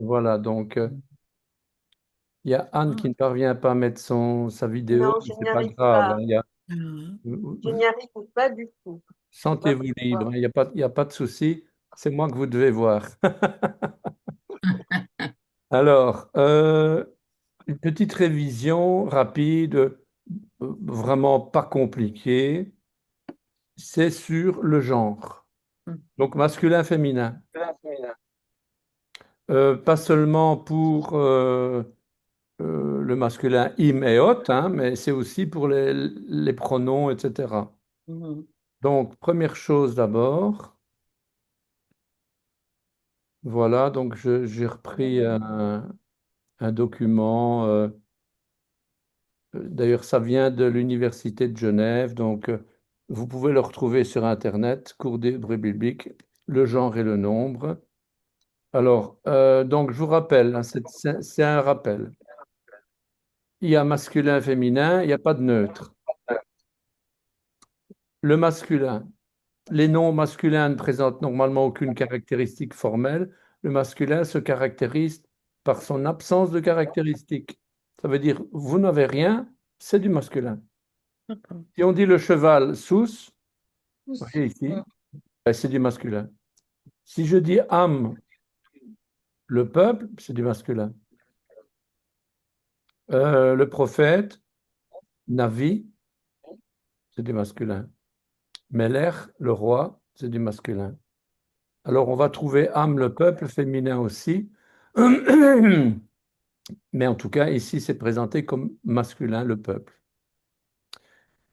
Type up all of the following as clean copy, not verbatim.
Voilà, donc il y a Anne qui ne parvient pas à mettre sa vidéo, Non, mais je c'est n'y pas arrive grave, hein, pas. Je n'y arrive pas du tout. Je sais pas sentez-vous libre, pourquoi. hein, il y a pas de souci, c'est moi que vous devez voir. Alors, une petite révision rapide, vraiment pas compliquée, c'est sur le genre. Donc masculin, féminin. Pas seulement pour le masculin im et ot, hein, mais c'est aussi pour les pronoms, etc. Mhm. Donc, première chose d'abord, voilà, donc j'ai repris un document, d'ailleurs ça vient de l'Université de Genève, donc vous pouvez le retrouver sur Internet, cours d'hébreu biblique, le genre et le nombre. Alors, donc je vous rappelle, hein, c'est un rappel. Il y a masculin, féminin, il n'y a pas de neutre. Le masculin, les noms masculins ne présentent normalement aucune caractéristique formelle. Le masculin se caractérise par son absence de caractéristiques. Ça veut dire, vous n'avez rien, c'est du masculin. D'accord. Si on dit le cheval sous, vous Tous. voyez ici, ben, c'est du masculin. Si je dis âme, le peuple, c'est du masculin. Le prophète, Navi, c'est du masculin. Meler, le roi, c'est du masculin. Alors on va trouver âme, le peuple, féminin aussi. Mais en tout cas, ici, c'est présenté comme masculin, le peuple.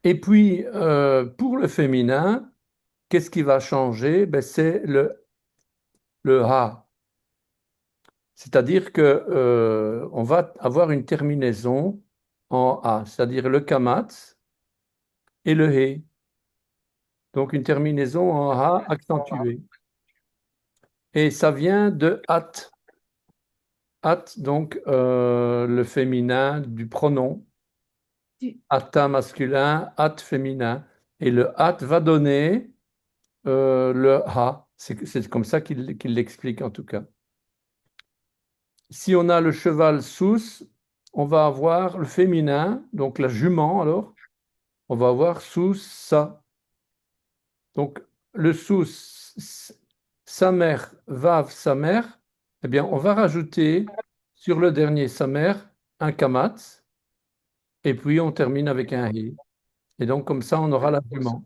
Et puis, pour le féminin, qu'est-ce qui va changer? Ben, c'est le ha. C'est-à-dire que, on va avoir une terminaison en a, c'est-à-dire le kamat et le he. Donc, une terminaison en a accentuée. Et ça vient de at. At, donc, le féminin du pronom. Tu- Ata masculin, at féminin. Et le at va donner le ha. C'est comme ça qu'il l'explique en tout cas. Si on a le cheval sous, on va avoir le féminin, donc la jument alors, on va avoir sous sa. Donc le sous, sa mère, vav, sa mère, eh bien on va rajouter sur le dernier sa mère un kamat, et puis on termine avec un hi. Et donc comme ça on aura la jument.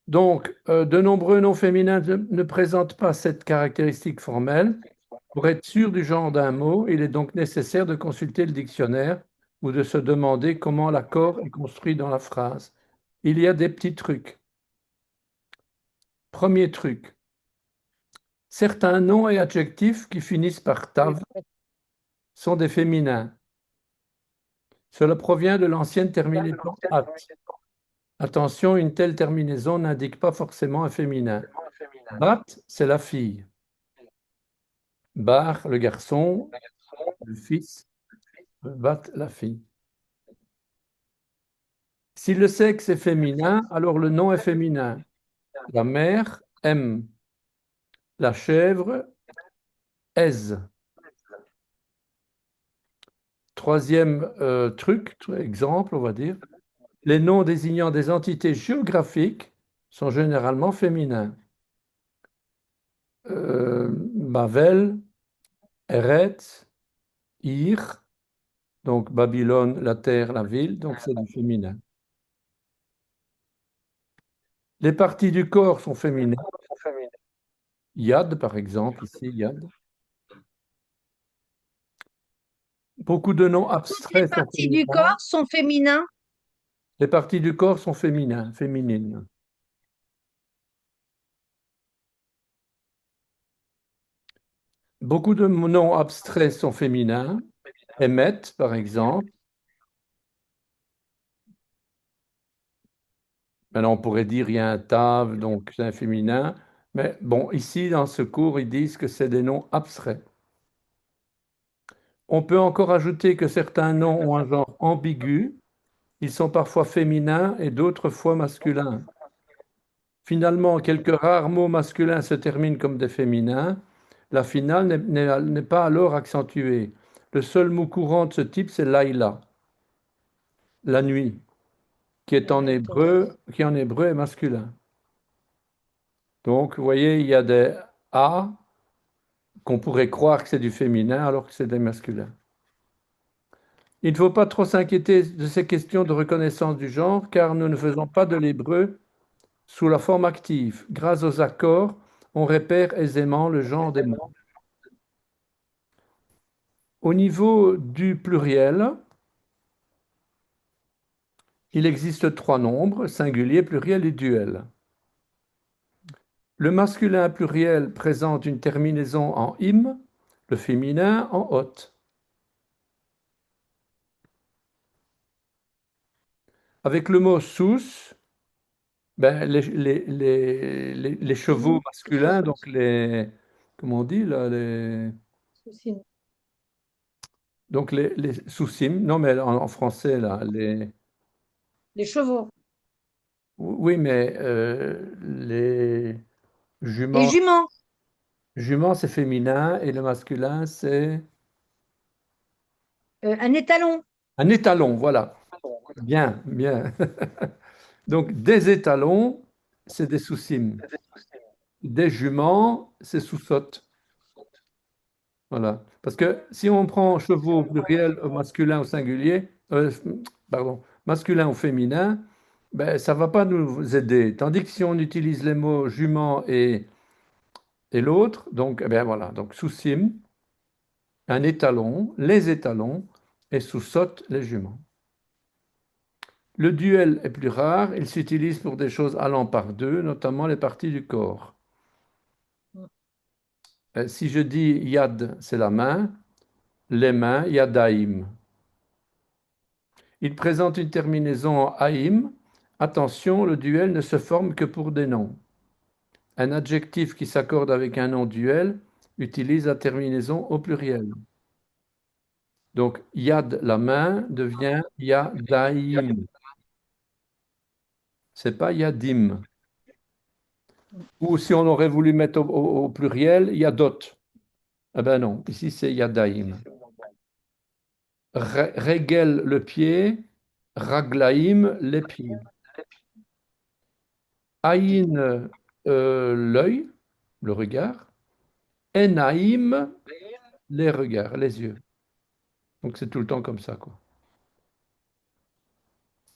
Donc, de nombreux noms féminins ne présentent pas cette caractéristique formelle. Pour être sûr du genre d'un mot, il est donc nécessaire de consulter le dictionnaire ou de se demander comment l'accord est construit dans la phrase. Il y a des petits trucs. Premier truc, certains noms et adjectifs qui finissent par tav sont des féminins. Cela provient de l'ancienne terminaison at. Attention, une telle terminaison n'indique pas forcément un féminin. Bat, c'est la fille. Bar, le garçon. Le fils, bat, la fille. Si le sexe est féminin, alors le nom est féminin. La mère aime. La chèvre aise. Troisième exemple, on va dire. Les noms désignant des entités géographiques sont généralement féminins. Bavel, Eret, Ir, donc Babylone, la terre, la ville, donc c'est du féminin. Les parties du corps sont féminines. Yad, par exemple, ici, Yad. Beaucoup de noms Toutes les abstraits sont parties du féminins. corps sont féminins. Les parties du corps sont féminines. Beaucoup de noms abstraits sont féminins. Emmet, par exemple. Maintenant, on pourrait dire il y a un tav, donc c'est un féminin. Mais bon, ici, dans ce cours, ils disent que c'est des noms abstraits. On peut encore ajouter que certains noms ont un genre ambigu. Ils sont parfois féminins et d'autres fois masculins. Finalement, quelques rares mots masculins se terminent comme des féminins. La finale n'est pas alors accentuée. Le seul mot courant de ce type, c'est Laïla, la nuit, D'accord. qui en hébreu est masculin. Donc, vous voyez, il y a des A qu'on pourrait croire que c'est du féminin alors que c'est des masculins. Il ne faut pas trop s'inquiéter de ces questions de reconnaissance du genre, car nous ne faisons pas de l'hébreu sous la forme active. Grâce aux accords, on repère aisément le genre des mots. Au niveau du pluriel, il existe trois nombres, singulier, pluriel et duel. Le masculin pluriel présente une terminaison en im, le féminin en ot. Avec le mot sous, ben, les chevaux Sim, masculins, donc les, comment on dit là, souci. les soucis, non mais en français là, Les chevaux. oui mais les Les juments, juments. juments c'est féminin et le masculin c'est Un étalon. un étalon, voilà. Bien, bien. Donc des étalons, c'est des soucis. Des juments, c'est sous-sottes. Voilà. Parce que si on prend chevaux au pluriel, au masculin au singulier, pardon, masculin au féminin, ben, ça ne va pas nous aider. Tandis que si on utilise les mots jument et l'autre, donc, eh bien voilà, donc sous-sim, un étalon, les étalons, et sous-sotte, les juments. Le duel est plus rare, il s'utilise pour des choses allant par deux, notamment les parties du corps. Si je dis yad, c'est la main, les mains, yadaim. Il présente une terminaison en aïm. Attention, le duel ne se forme que pour des noms. Un adjectif qui s'accorde avec un nom duel utilise la terminaison au pluriel. Donc, yad, la main, devient yadaim. C'est pas yadim. Ou si on aurait voulu mettre au pluriel, yadot. Eh ben non, ici c'est yadaim. Regel, le pied, raglaim, les pieds. Aïn, l'œil, le regard. Enaïm, les regards, les yeux. Donc c'est tout le temps comme ça, quoi.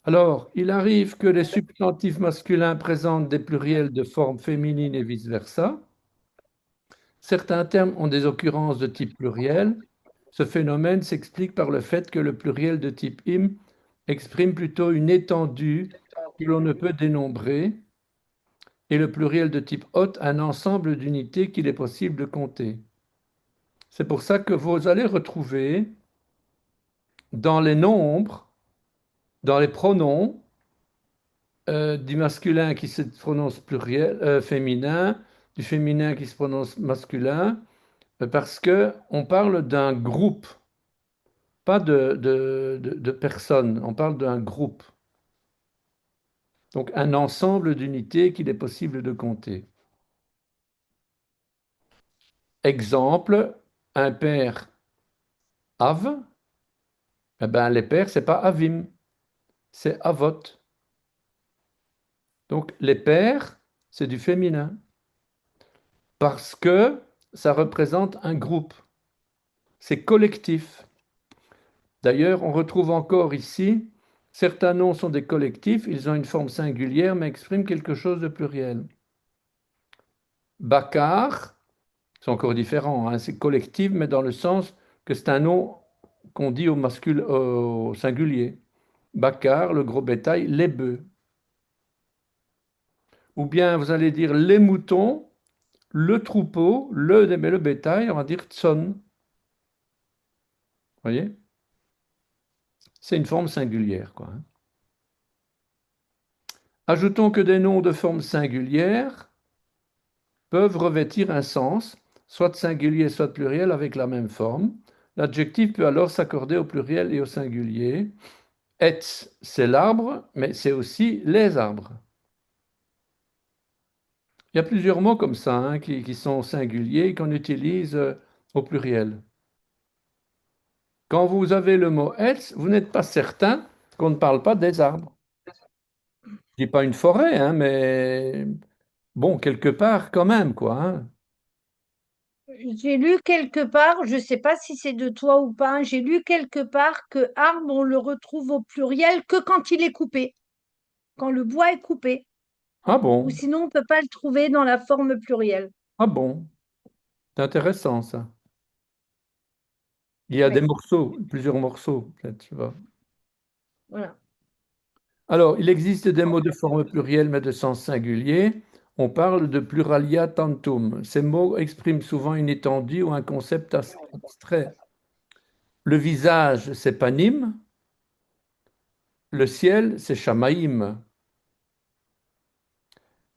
Alors, il arrive que les substantifs masculins présentent des pluriels de forme féminine et vice-versa. Certains termes ont des occurrences de type pluriel. Ce phénomène s'explique par le fait que le pluriel de type im exprime plutôt une étendue que l'on ne peut dénombrer, et le pluriel de type hot un ensemble d'unités qu'il est possible de compter. C'est pour ça que vous allez retrouver dans les nombres, dans les pronoms, du masculin qui se prononce pluriel, féminin, du féminin qui se prononce masculin, parce que on parle d'un groupe, pas de personnes, on parle d'un groupe. Donc un ensemble d'unités qu'il est possible de compter. Exemple, un père Av, eh ben, les pères, c'est pas Avim, c'est Avot. Donc les pères, c'est du féminin, parce que ça représente un groupe, c'est collectif. D'ailleurs, on retrouve encore ici, certains noms sont des collectifs, ils ont une forme singulière, mais expriment quelque chose de pluriel. Bakar, c'est encore différent, hein, c'est collectif, mais dans le sens que c'est un nom qu'on dit au singulier. Bakar, le gros bétail, les bœufs. Ou bien vous allez dire les moutons, le troupeau, mais le bétail, on va dire tson. Vous voyez? C'est une forme singulière, quoi, hein. Ajoutons que des noms de forme singulière peuvent revêtir un sens, soit singulier, soit pluriel, avec la même forme. L'adjectif peut alors s'accorder au pluriel et au singulier. Etz, c'est l'arbre, mais c'est aussi les arbres. Il y a plusieurs mots comme ça hein, qui sont singuliers et qu'on utilise au pluriel. Quand vous avez le mot else, vous n'êtes pas certain qu'on ne parle pas des arbres. Je dis pas une forêt, hein, mais bon, quelque part quand même, quoi. Hein. J'ai lu quelque part, je ne sais pas si c'est de toi ou pas, j'ai lu quelque part que arbre, on le retrouve au pluriel que quand il est coupé, quand le bois est coupé, Ah ou bon, sinon on ne peut pas le trouver dans la forme plurielle. ah bon, c'est intéressant ça. Il y a des Oui, morceaux, plusieurs morceaux, peut-être, tu vois. voilà. Alors, il existe des mots de forme plurielle mais de sens singulier. On parle de pluralia tantum. Ces mots expriment souvent une étendue ou un concept abstrait. Le visage, c'est panim. Le ciel, c'est shamaïm.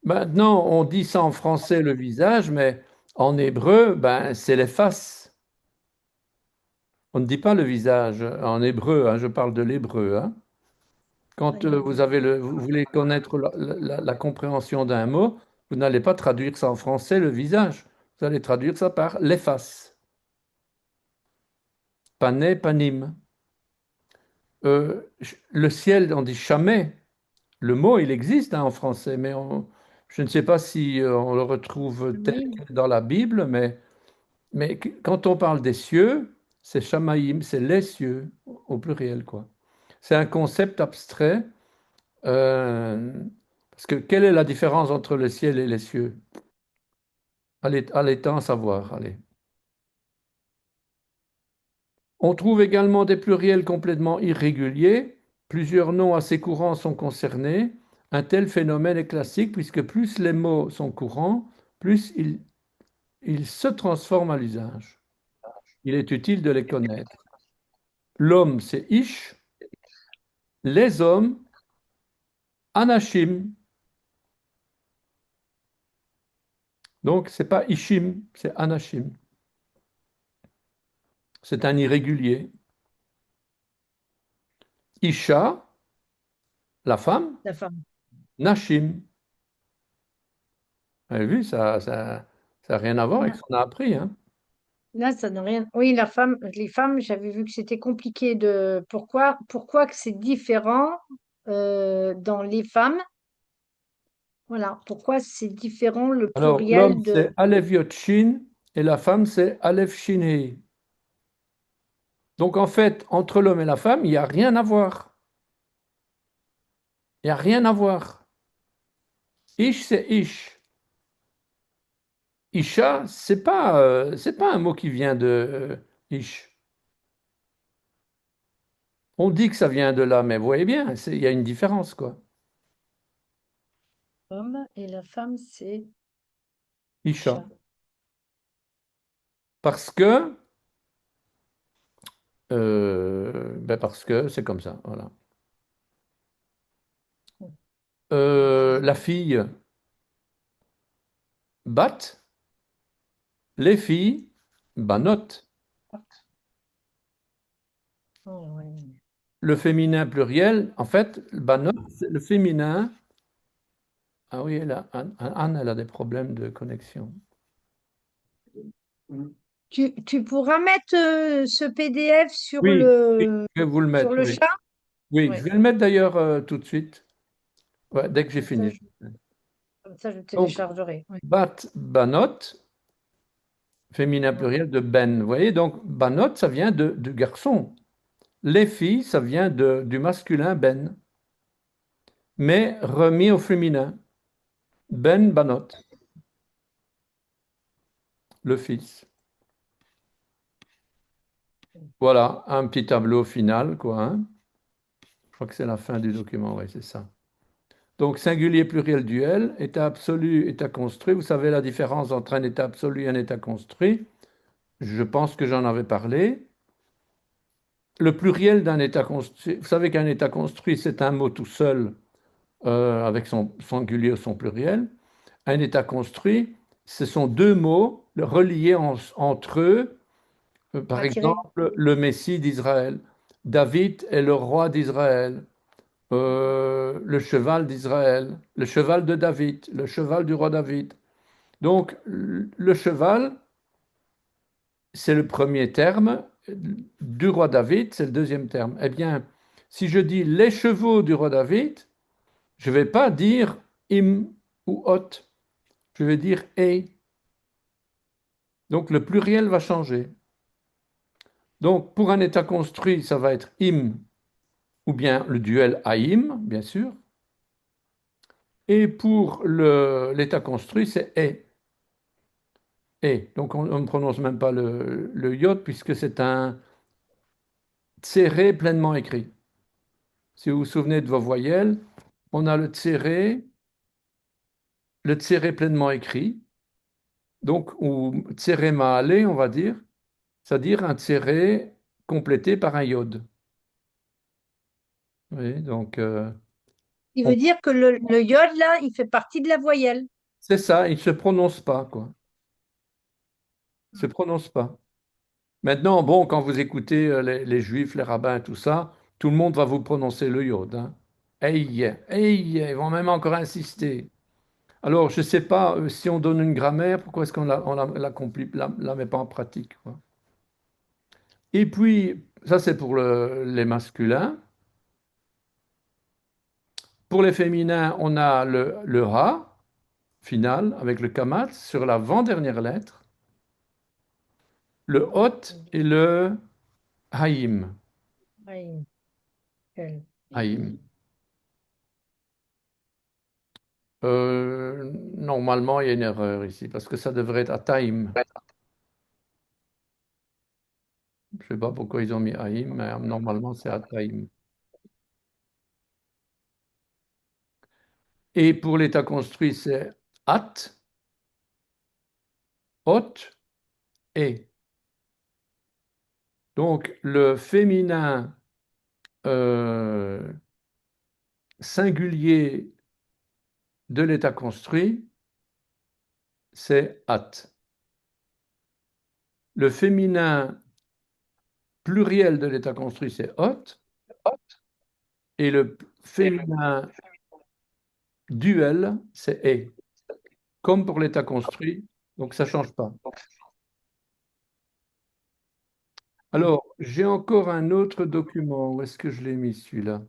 Maintenant, on dit ça en français, le visage, mais en hébreu, ben, c'est les faces. On ne dit pas le visage en hébreu, hein, je parle de l'hébreu. Hein. Quand vous avez vous voulez connaître la compréhension d'un mot, vous n'allez pas traduire ça en français, le visage. Vous allez traduire ça par les faces. Pané, panim. Le ciel, on dit jamais. Le mot, il existe hein, en français, mais je ne sais pas si on le retrouve tel Oui, quel dans la Bible, mais quand on parle des cieux, c'est shamaïm, c'est les cieux au pluriel, quoi. C'est un concept abstrait. euh, Parce que quelle est la différence entre le ciel et les cieux? Allez-t'en savoir, allez. On trouve également des pluriels complètement irréguliers. Plusieurs noms assez courants sont concernés. Un tel phénomène est classique puisque plus les mots sont courants, plus ils se transforment à l'usage. Il est utile de les connaître. L'homme, c'est Ish. Les hommes, Anashim. Donc, c'est pas Ishim, c'est Anashim. C'est un irrégulier. Isha, la femme, la femme. Nashim. Vous avez vu, ça n'a rien à voir avec Ouais. ce qu'on a appris. Hein. Là, ça n'a rien. Oui, la femme, les femmes, j'avais vu que c'était compliqué de. Pourquoi que c'est différent dans les femmes? Voilà. Pourquoi c'est différent le Alors, l'homme, pluriel de. c'est Aleph Yod Shin et la femme, c'est Aleph Shin Hei. Donc, en fait, entre l'homme et la femme, il n'y a rien à voir. Il n'y a rien à voir. Ish, c'est Ish. Isha, c'est pas un mot qui vient de Ish. On dit que ça vient de là, mais vous voyez bien, il y a une différence, quoi. Homme et la femme, c'est Isha. chat. Parce que, parce que c'est comme ça, voilà. La fille, bat, les filles, banot. Oh, ouais. Le féminin pluriel, en fait, banot, c'est le féminin. Ah oui, Anne, elle a des problèmes de connexion. Tu pourras mettre ce PDF Oui, oui, je vais vous le sur mettre, le oui. chat? Oui, Oui. je vais le mettre d'ailleurs tout de suite, ouais, dès que j'ai Comme ça, fini. je Donc, téléchargerai. Oui. bat, banot, féminin Ouais. pluriel de ben. Vous voyez, donc banot, ça vient du garçon. Les filles, ça vient du masculin ben, mais remis au féminin. Ben banot, le fils. Voilà, un petit tableau final, quoi. Hein. Je crois que c'est la fin du document, oui, c'est ça. Donc, singulier, pluriel, duel, état absolu, état construit. Vous savez la différence entre un état absolu et un état construit. Je pense que j'en avais parlé. Le pluriel d'un état construit, vous savez qu'un état construit, c'est un mot tout seul avec son singulier ou son pluriel. Un état construit, ce sont deux mots reliés entre eux. Par À tirer. exemple, le Messie d'Israël. David est le roi d'Israël. Le cheval d'Israël. Le cheval de David. Le cheval du roi David. Donc, le cheval, c'est le premier terme. Du roi David, c'est le deuxième terme. Eh bien, si je dis les chevaux du roi David, je ne vais pas dire im ou ot. Je vais dire ei. Donc, le pluriel va changer. Donc, pour un état construit, ça va être im ou bien le duel aim, bien sûr. Et pour l'état construit, c'est e. E. Donc, on ne prononce même pas le yod puisque c'est un tséré pleinement écrit. Si vous vous souvenez de vos voyelles, on a le tséré pleinement écrit, donc, ou tséré mahalé, on va dire, c'est-à-dire un tséré complété par un yod. Oui, donc, Il on- veut dire que le yod, là, il fait partie de la voyelle. c'est ça, il ne se prononce pas, quoi. Il ne se prononce pas. Maintenant, bon, quand vous écoutez les juifs, les rabbins, tout ça, tout le monde va vous prononcer le yod. Hein. Hey, hey, ils vont même encore insister. Alors, je ne sais pas si on donne une grammaire, pourquoi est-ce qu'on la met pas en pratique, quoi. Et puis, ça c'est pour les masculins. Pour les féminins, on a le ha final avec le kamat sur l'avant-dernière lettre, le hot et le haïm. Oui, elle. Haïm. Normalement, il y a une erreur ici, parce que ça devrait être Ataïm. Je ne sais pas pourquoi ils ont mis Haïm, mais normalement, c'est Ataïm. Et pour l'état construit, c'est At, Ot et. Donc, le féminin singulier de l'état construit, c'est At. Le féminin pluriel de l'état construit, c'est Ot. Et le féminin duel, c'est E. Comme pour l'état construit, donc ça ne change pas. Alors, j'ai encore un autre document. Où est-ce que je l'ai mis celui-là?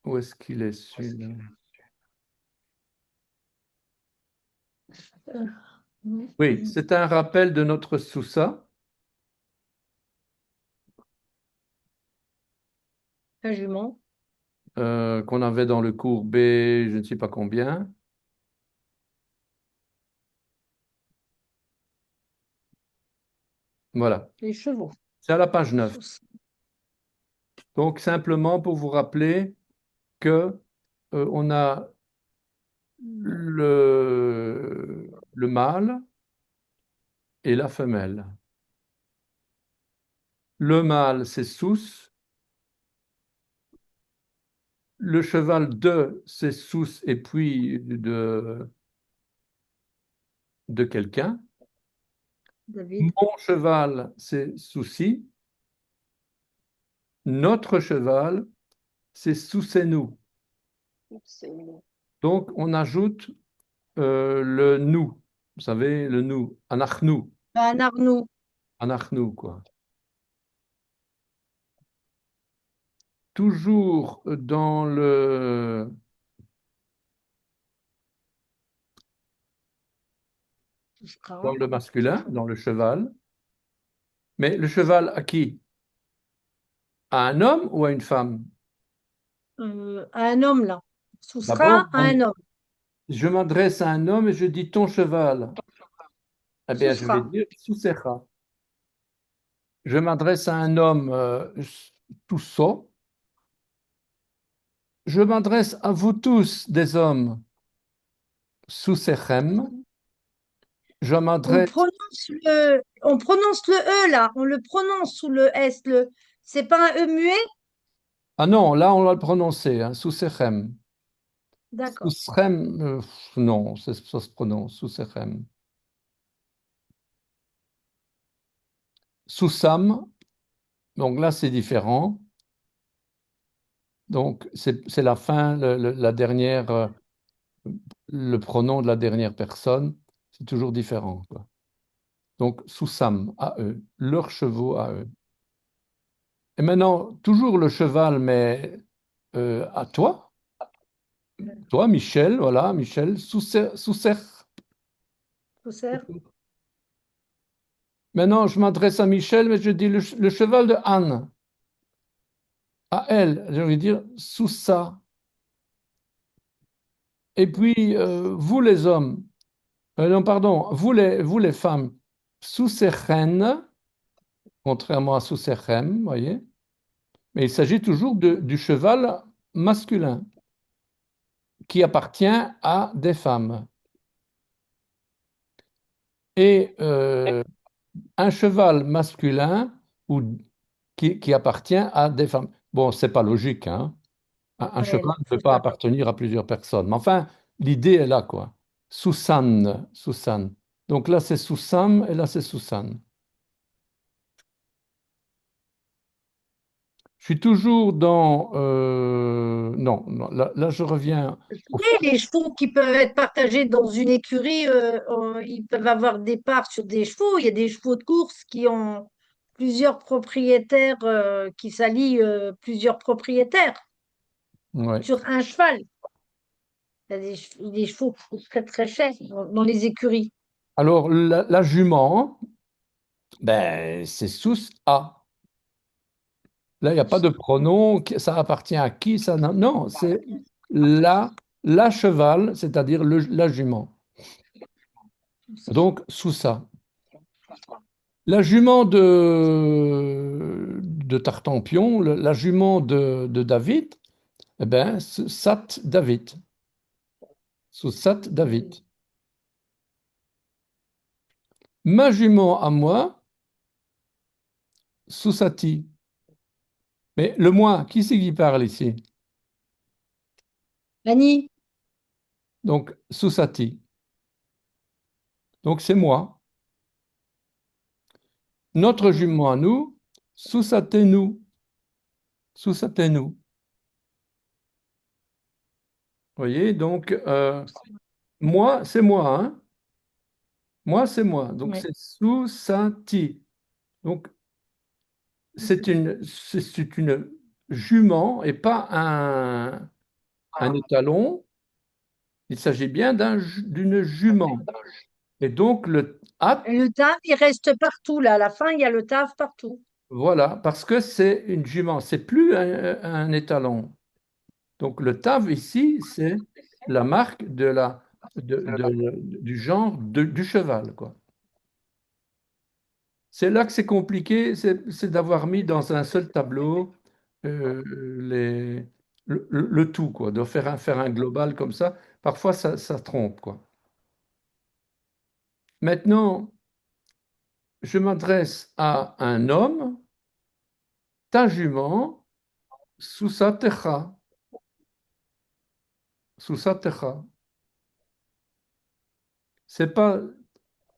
Où est-ce qu'il est celui-là? Euh, Oui, c'est un rappel de notre Sousa Un jument. qu'on avait dans le cours B, je ne sais pas combien. Voilà, Les chevaux. c'est à la page 9. Donc, simplement pour vous rappeler que on a le mâle et la femelle. Le mâle, c'est Sous. Le cheval de, c'est Sous et puis de quelqu'un. David. Mon cheval, c'est Souci. Notre cheval, c'est Soussez-nous. Donc, on ajoute le nous. Vous savez, le nous. Anachnou. Un Arnoux. Anachnou, quoi. Toujours dans Sera. le masculin, dans le cheval. Mais le cheval à qui? À un homme ou à une femme? À un homme, là. Ce sera D'abord, à un homme. je m'adresse à un homme et je dis ton cheval. Eh Ce bien, je vais sera. dire Soussecha. Je m'adresse à un homme Tousso. Je m'adresse à vous tous, des hommes, Soussechem. Je m'adresse. On prononce le E, là. On le prononce sous le S. C'est pas un E muet? Ah non, là, on va le prononcer, hein, Soussechem. D'accord. Soussechem, non, ça se prononce, Soussechem. Soussam, donc là, c'est différent. Donc, c'est la fin, la dernière, le pronom de la dernière personne, c'est toujours différent, quoi. Donc, Soussam, à eux, leurs chevaux à eux. Et maintenant, toujours le cheval, mais à toi, Michel, voilà, Michel, Sousser. Faussaire. Maintenant, je m'adresse à Michel, mais je dis le cheval de Anne. À elle, je vais dire Soussa. Et puis, vous les hommes, non, pardon, vous les femmes, Sousserchen, contrairement à Sousserchem, voyez. Mais il s'agit toujours du cheval masculin qui appartient à des femmes. Et un cheval masculin ou, qui appartient à des femmes. Bon, c'est pas logique, hein. Un Ouais, cheval non, ne peut c'est pas ça. appartenir à plusieurs personnes. Mais enfin, l'idée est là, quoi. Susanne, Susanne. Donc là, c'est Soussam et là, c'est Susanne. Je suis toujours dans... non, non, là, je reviens au Oui, fond. les chevaux qui peuvent être partagés dans une écurie, ils peuvent avoir des parts sur des chevaux. Il y a des chevaux de course qui ont plusieurs propriétaires, qui s'allient plusieurs propriétaires Ouais. sur un cheval. Il y a des chevaux qui coûtent très très cher dans les écuries. Alors, la jument, ben, c'est Sous-A. Là, il n'y a pas de pronom, ça appartient à qui, ça, non, non, c'est la, la cheval, c'est-à-dire la jument. Donc, sous ça. La jument de Tartampion, la jument de David, eh ben, Sat David, sous Sat David. Ma jument à moi, sous Sati. Mais le moi, qui c'est qui parle ici? Annie, Donc, sous Sati. Donc, c'est moi. Notre jument à nous, sous Satenu, sous Satenu. Vous voyez, donc, moi, c'est moi, hein? Moi, c'est moi. Donc, ouais. c'est sous Sati. Donc, c'est une jument et pas un étalon. Il s'agit bien d'une jument. Et donc, le at, Et le taf, il reste partout là. À la fin, il y a le taf partout. voilà, parce que c'est une jument, c'est plus un étalon. Donc, le tav ici, c'est la marque du genre du cheval, quoi. C'est là que c'est compliqué, c'est d'avoir mis dans un seul tableau euh, les, le tout, quoi, de faire un global comme ça. Parfois, ça trompe, quoi. Maintenant, je m'adresse à un homme, ta jument, sous sa techa, sous sa techa. C'est pas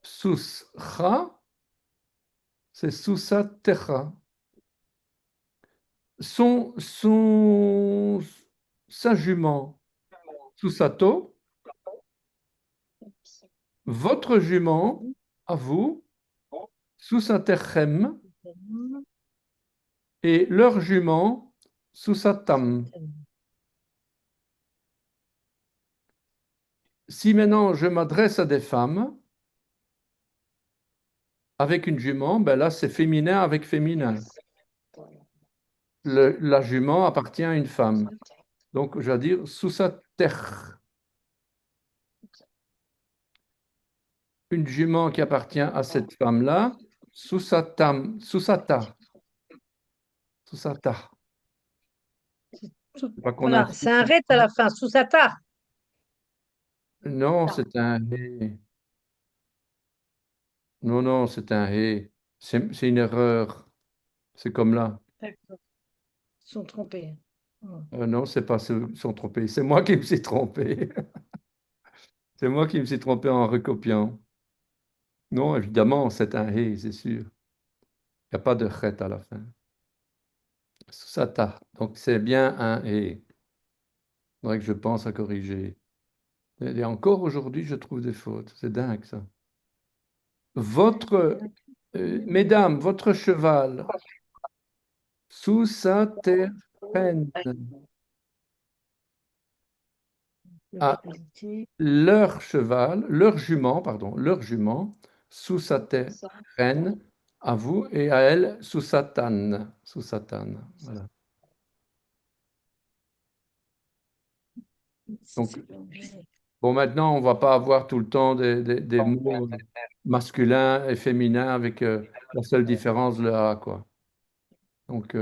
sous cha, c'est sous sa techa. Son, sa jument, sous sa taux, votre jument, à vous, sous sa terchem, et leur jument, sous sa tam. Si maintenant je m'adresse à des femmes avec une jument, ben là c'est féminin avec féminin. La jument appartient à une femme. Donc je vais dire sous sa terre. Une jument qui appartient à cette femme-là, sous sa tam, sous sa ta, sous sa ta. Pas qu'on Voilà, insiste. c'est un ret à la fin, sous sa tare. Non, c'est un hé. Non, non, c'est un hé. C'est une erreur. C'est comme là. D'accord. Ils sont trompés. Non, c'est pas ceux qui sont trompés. C'est moi qui me suis trompé. C'est moi qui me suis trompé en recopiant. Non, évidemment, c'est un hé, c'est sûr. Il n'y a pas de chet à la fin. Susata. Donc c'est bien un et. Il faudrait que je pense à corriger. Et encore aujourd'hui, je trouve des fautes. C'est dingue ça. Votre, mesdames, votre cheval, sous sa terre à leur cheval, leur jument, pardon, leur jument, sous sa terre à vous et à elle sous Satan. Sous Satan. Voilà. Donc, bon, maintenant, on va pas avoir tout le temps des mots masculins et féminins avec la seule différence, le A, quoi. Donc,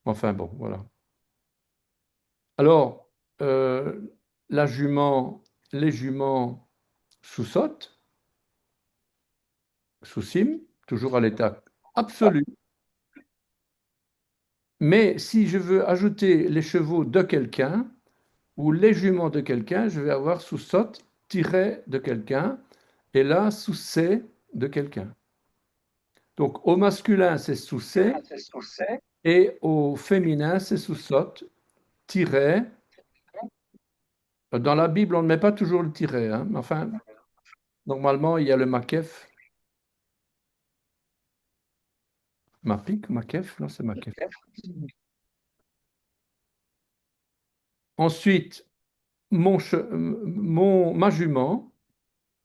enfin bon, voilà. Alors, la jument, les juments sous-sautent, sous-ciment, toujours à l'état absolu. Mais si je veux ajouter les chevaux de quelqu'un ou les juments de quelqu'un, je vais avoir sous-saute tiré de quelqu'un et là sous-c'est de quelqu'un. Donc au masculin, c'est sous-c'est et au féminin, c'est sous-saute tiré. Dans la Bible, on ne met pas toujours le tiret, hein, mais enfin, normalement, il y a le makef. Mapik, makef, non, c'est makef. Ensuite, ma jument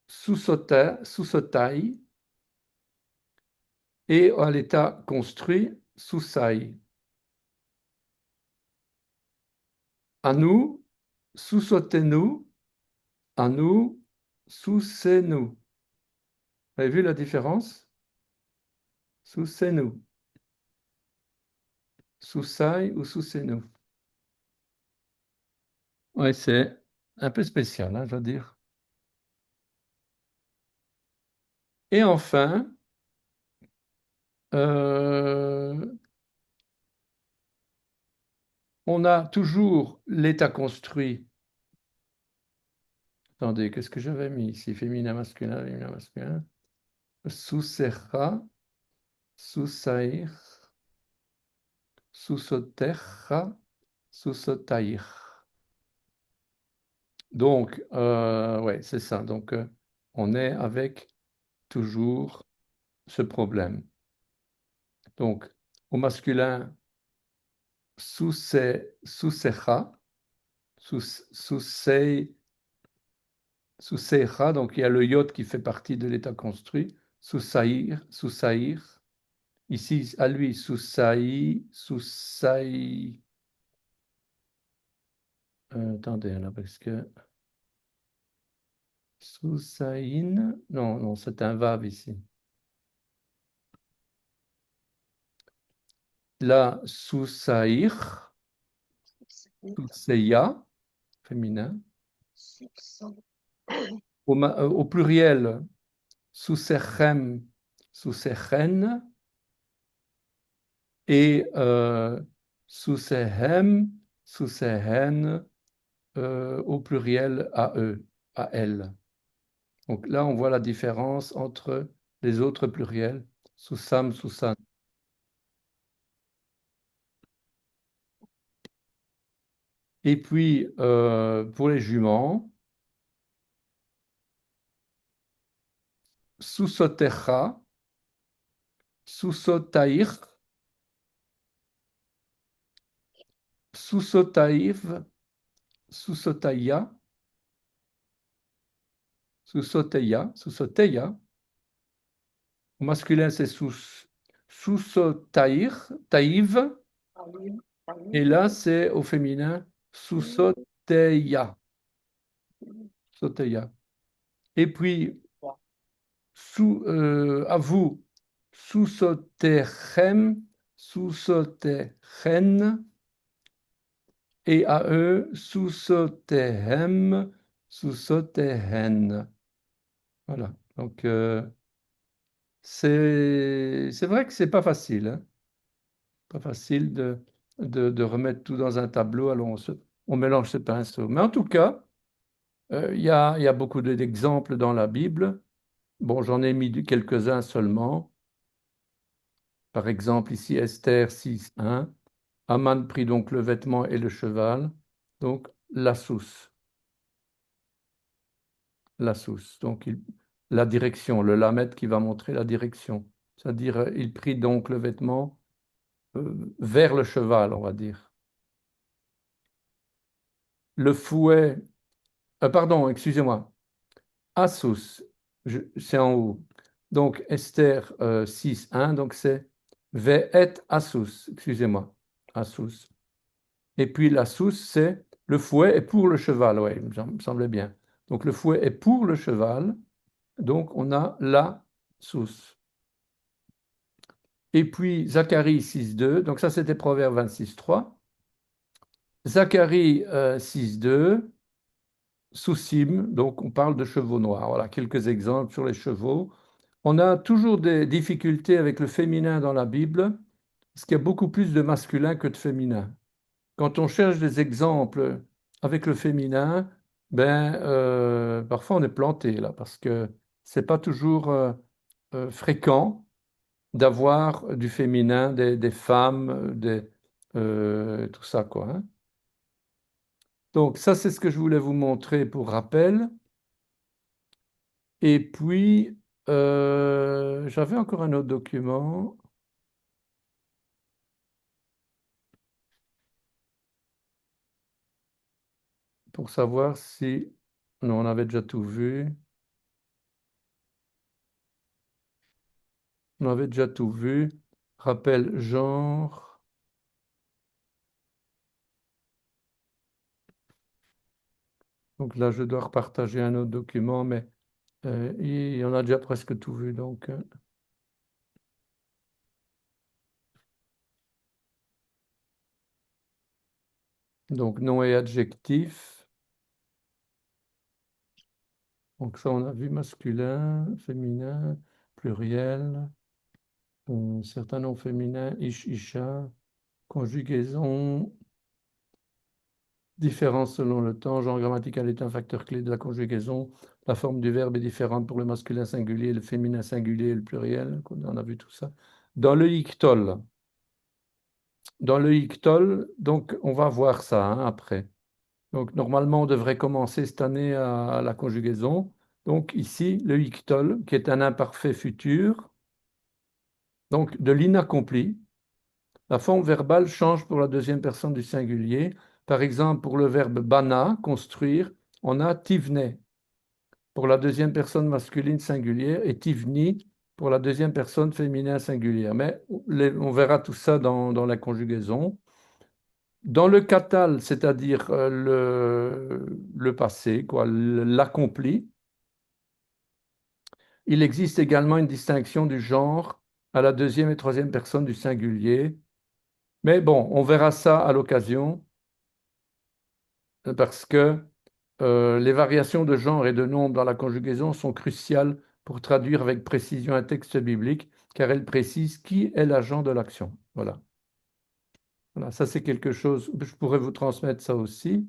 sous-sautaille et à l'état construit sous-saille. À nous, sous-sautez-nous, à nous, sous-c'est-nous. Vous avez vu la différence? Sous-c'est-nous. Sous-saille ou sous-c'est-nous. Oui, c'est un peu spécial, hein, je veux dire. Et enfin, on a toujours l'état construit. Attendez, qu'est-ce que j'avais mis ici? Féminin, masculin, féminin, masculin. Sous-serra, sous-saïr, sous-soterra, sous-sotaïr. Donc, ouais, c'est ça. Donc, on est avec toujours ce problème. Donc, au masculin, sous-secha, sous-sei, sous-secha, donc il y a le yod qui fait partie de l'état construit, sous-saïr, sous-saïr. Ici, à lui, sous-saï, sous-saï. Attendez, là, parce que. Sous-saïn. Non, non, c'est un vav ici. Là, sous-saïr, sous-seya, féminin. Au pluriel, sous-sechem, sous-sechen. Et sous-sehem, sous-sehen, au pluriel à eux, à elles. Donc là, on voit la différence entre les autres pluriels, sous-sam, sous-san. Et puis, pour les juments, sous-sotecha, sous-sotaïr, sous-sotaïv, sous-sotaïa, sous-soteia, sous-soteia. Au masculin, c'est sous-sotaïr, taïv. Et là, c'est au féminin, sous-soteia. Soteia. Et puis, à vous, sous-soterchem, sous-soterchen, et à eux, sous-sotehem, sous-sotehen. Voilà. Donc, c'est vrai que c'est pas facile, hein. Pas facile de remettre tout dans un tableau. Alors, on mélange ses pinceaux. Mais en tout cas, il y a beaucoup d'exemples dans la Bible. Bon, j'en ai mis quelques-uns seulement. Par exemple, ici, Esther 6, 1. Aman prit donc le vêtement et le cheval, donc la sousse. La sousse. Donc, la direction, le lamed qui va montrer la direction. C'est-à-dire, il prit donc le vêtement vers le cheval, on va dire. Le fouet, pardon, excusez-moi, Asus, c'est en haut. Donc, Esther 6, 1, donc c'est Ve'et Asus, excusez-moi, Asus. Et puis la sousse, c'est le fouet est pour le cheval, oui, ça me semblait bien. Donc, le fouet est pour le cheval, donc on a la sousse. Et puis, Zacharie 6, 2, donc ça c'était Proverbe 26, 3. Zacharie 6, 2, Soussim, donc on parle de chevaux noirs. Voilà quelques exemples sur les chevaux. On a toujours des difficultés avec le féminin dans la Bible, parce qu'il y a beaucoup plus de masculin que de féminin. Quand on cherche des exemples avec le féminin, parfois on est planté là, parce que c'est pas toujours fréquent d'avoir du féminin, des femmes, tout ça quoi, hein. Donc ça, c'est ce que je voulais vous montrer pour rappel. Et puis, j'avais encore un autre document pour savoir si... Non, on avait déjà tout vu. On avait déjà tout vu. Rappel genre. Donc là, je dois repartager un autre document, mais on a déjà presque tout vu. Donc nom et adjectif. Donc ça, on a vu masculin, féminin, pluriel, certains noms féminins, ish, isha, conjugaison, différence selon le temps, genre grammatical est un facteur clé de la conjugaison. La forme du verbe est différente pour le masculin singulier, le féminin singulier et le pluriel. On a vu tout ça. Dans le Yictol, donc on va voir ça hein, après. Donc normalement, on devrait commencer cette année à la conjugaison. Donc ici, le Yictol, qui est un imparfait futur, donc de l'inaccompli. La forme verbale change pour la deuxième personne du singulier. Par exemple, pour le verbe bana, construire, on a tivne pour la deuxième personne masculine singulière et tivni pour la deuxième personne féminin singulière. Mais on verra tout ça dans la conjugaison. Dans le katal, c'est-à-dire le passé, quoi, l'accompli, il existe également une distinction du genre à la deuxième et troisième personne du singulier. Mais bon, on verra ça à l'occasion parce que les variations de genre et de nombre dans la conjugaison sont cruciales pour traduire avec précision un texte biblique, car elles précisent qui est l'agent de l'action. Voilà. Voilà, ça c'est quelque chose, je pourrais vous transmettre ça aussi.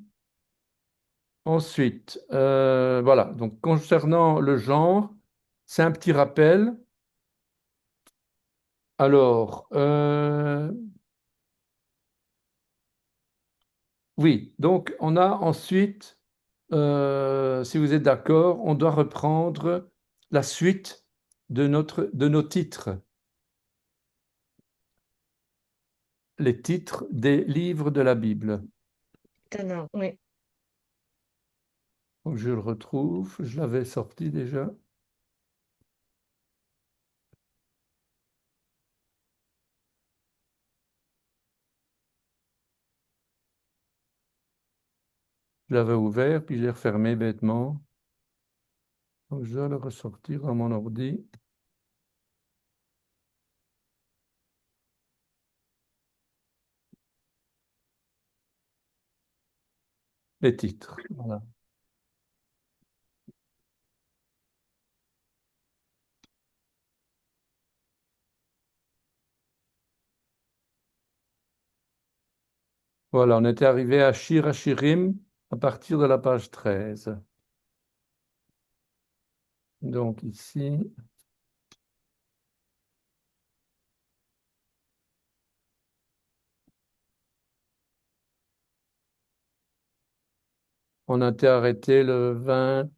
Ensuite, voilà, donc concernant le genre, c'est un petit rappel. Alors, oui, donc on a ensuite, si vous êtes d'accord, on doit reprendre la suite de nos titres, les titres des livres de la Bible. Étonnant, oui. Donc je le retrouve, je l'avais sorti déjà. Je l'avais ouvert, puis je l'ai refermé bêtement. Donc je dois le ressortir dans mon ordi. Les titres, voilà. Voilà, on était arrivé à Shir Hashirim à partir de la page 13. Donc ici, On a été arrêté le 20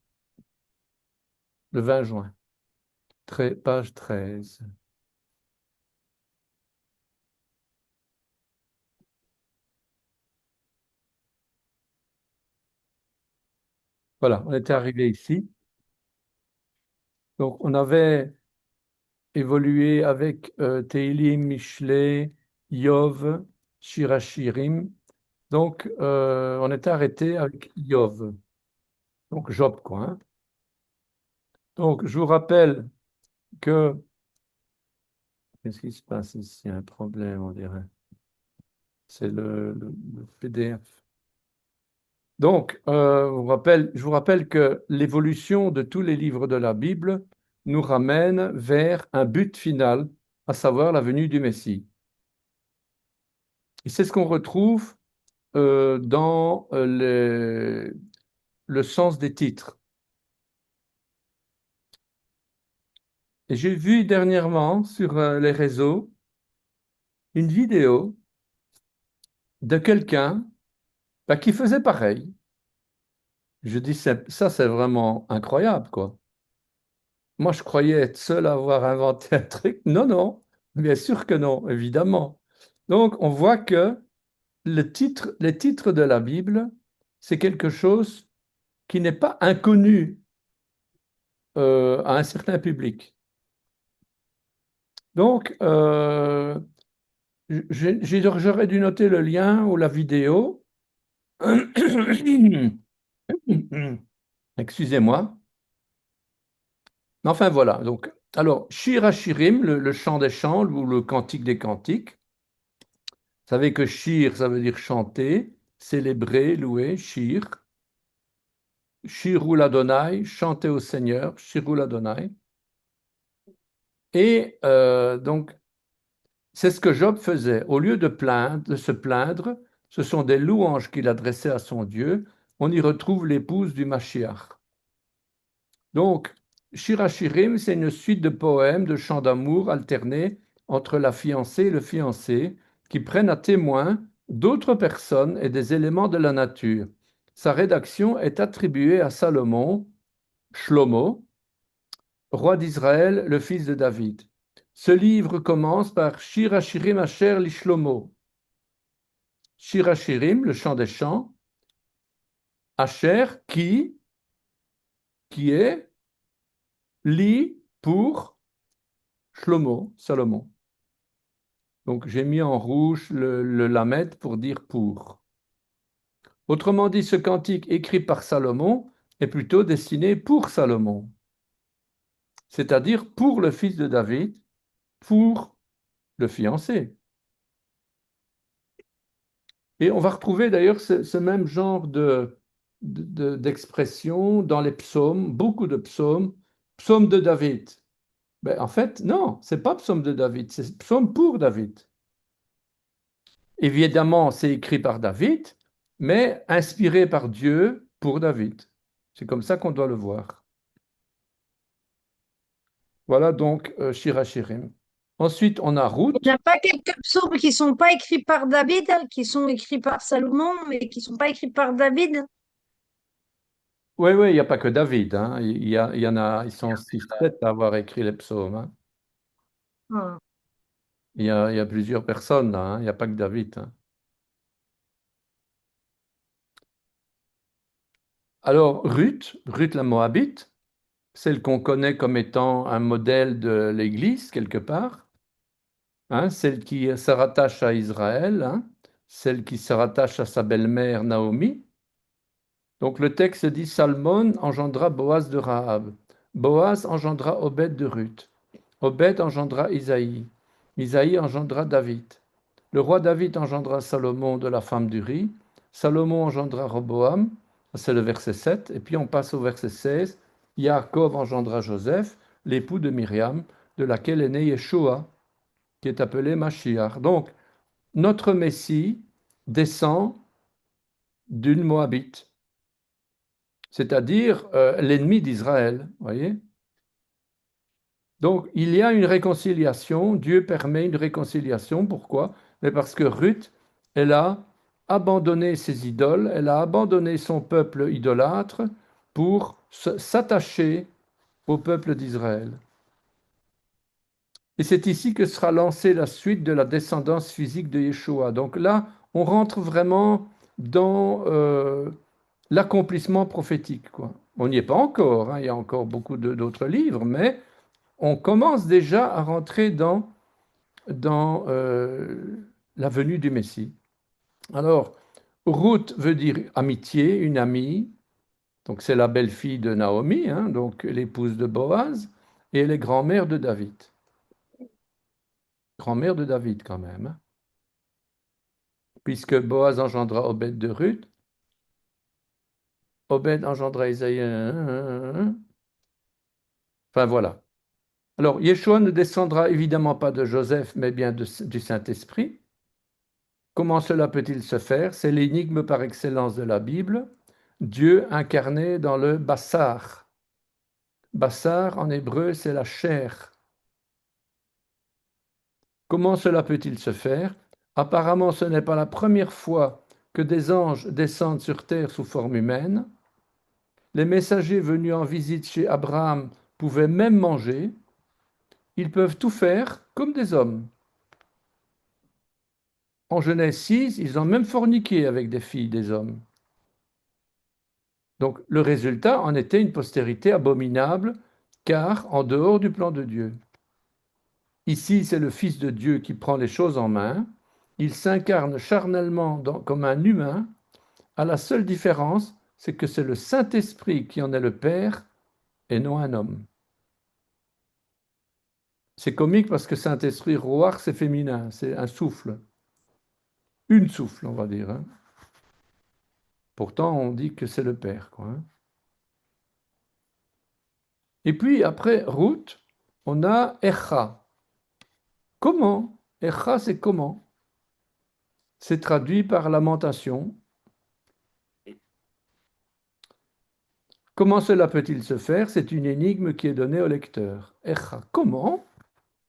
juin, page 13. Voilà, on était arrivé ici. Donc, on avait évolué avec Teilim, Mishlei, Yov, Shirachirim. Donc, on était arrêté avec Yov, donc Job, quoi, hein. Donc, je vous rappelle que... Qu'est-ce qui se passe ici? Il y a un problème, on dirait. C'est le PDF. Donc, je vous rappelle que l'évolution de tous les livres de la Bible nous ramène vers un but final, à savoir la venue du Messie. Et c'est ce qu'on retrouve dans le sens des titres. Et j'ai vu dernièrement sur les réseaux une vidéo de quelqu'un qui faisait pareil. Je dis, ça, c'est vraiment incroyable, quoi. Moi, je croyais être seul à avoir inventé un truc. Non, non, bien sûr que non, évidemment. Donc, on voit que les titres de la Bible, c'est quelque chose qui n'est pas inconnu à un certain public. Donc, j'aurais dû noter le lien ou la vidéo. Excusez-moi. Enfin, voilà. Donc, alors, Shir Hashirim, le chant des chants ou le cantique des cantiques. Vous savez que Shir, ça veut dire chanter, célébrer, louer, Shir. Shirou l'Adonai, chanter au Seigneur, Shirou l'Adonai. Et donc, c'est ce que Job faisait. Au lieu de se plaindre, ce sont des louanges qu'il adressait à son Dieu. On y retrouve l'épouse du Mashiach. Donc, Shir Hashirim, c'est une suite de poèmes, de chants d'amour alternés entre la fiancée et le fiancé, qui prennent à témoin d'autres personnes et des éléments de la nature. Sa rédaction est attribuée à Salomon, Shlomo, roi d'Israël, le fils de David. Ce livre commence par Shir Hashirim Asher li Shlomo. Shir Hashirim, le chant des chants, Asher, qui est, li, pour Shlomo, Salomon. Donc j'ai mis en rouge le lamed pour dire pour. Autrement dit, ce cantique écrit par Salomon est plutôt destiné pour Salomon, c'est-à-dire pour le fils de David, pour le fiancé. Et on va retrouver d'ailleurs ce même genre d'expression dans les psaumes, beaucoup de psaumes, psaume de David. Ben, en fait, non, c'est pas psaume de David, c'est psaume pour David. Évidemment, c'est écrit par David, mais inspiré par Dieu pour David. C'est comme ça qu'on doit le voir. Voilà donc Shirachirim. Ensuite, on a Il Ruth. n'y a pas quelques psaumes qui ne sont pas écrits par David, qui sont écrits par Salomon, mais qui ne sont pas écrits par David? Oui, oui, il n'y a pas que David, hein. Il y en a, ils sont 6, 7 à avoir écrit les psaumes, hein. Ah. Il y a plusieurs personnes là, hein. Il n'y a pas que David, hein. Alors, Ruth la Moabite, celle qu'on connaît comme étant un modèle de l'Église quelque part, hein, celle qui se rattache à Israël, hein, celle qui se rattache à sa belle-mère Naomi. Donc le texte dit Salmon engendra Boaz de Rahab. Boaz engendra Obed de Ruth. Obed engendra Isaïe. Isaïe engendra David. Le roi David engendra Salomon de la femme d'Uri. Salomon engendra Roboam. C'est le verset 7. Et puis on passe au verset 16. Yaakov engendra Joseph, l'époux de Myriam, de laquelle est né Yeshua, qui est appelé Mashiach. Donc, notre Messie descend d'une Moabite, c'est-à-dire l'ennemi d'Israël, voyez. Donc, il y a une réconciliation, Dieu permet une réconciliation, pourquoi? Mais parce que Ruth est là abandonné ses idoles, elle a abandonné son peuple idolâtre pour s'attacher au peuple d'Israël. Et c'est ici que sera lancée la suite de la descendance physique de Yeshua. Donc là, on rentre vraiment dans l'accomplissement prophétique, quoi. On n'y est pas encore, hein, il y a encore beaucoup d'autres livres, mais on commence déjà à rentrer dans la venue du Messie. Alors, Ruth veut dire amitié, une amie. Donc c'est la belle-fille de Naomi, hein, donc l'épouse de Boaz, et elle est grand-mère de David. Grand-mère de David quand même, hein, puisque Boaz engendra Obed de Ruth, Obed engendra Isaïe. Enfin voilà. Alors Yeshua ne descendra évidemment pas de Joseph, mais bien du Saint-Esprit. Comment cela peut-il se faire? C'est l'énigme par excellence de la Bible. Dieu incarné dans le Bassar. Bassar en hébreu, c'est la chair. Comment cela peut-il se faire? Apparemment, ce n'est pas la première fois que des anges descendent sur terre sous forme humaine. Les messagers venus en visite chez Abraham pouvaient même manger. Ils peuvent tout faire comme des hommes. En Genèse 6, ils ont même forniqué avec des filles des hommes. Donc le résultat en était une postérité abominable, car en dehors du plan de Dieu. Ici, c'est le Fils de Dieu qui prend les choses en main. Il s'incarne charnellement comme un humain. À la seule différence, c'est que c'est le Saint-Esprit qui en est le Père et non un homme. C'est comique parce que Saint-Esprit, roar, c'est féminin, c'est un souffle. Une souffle, on va dire, hein. Pourtant, on dit que c'est le Père, quoi, hein. Et puis, après Ruth, on a Echa. Comment? Echa, c'est comment? C'est traduit par lamentation. Comment cela peut-il se faire? C'est une énigme qui est donnée au lecteur. Echa, comment?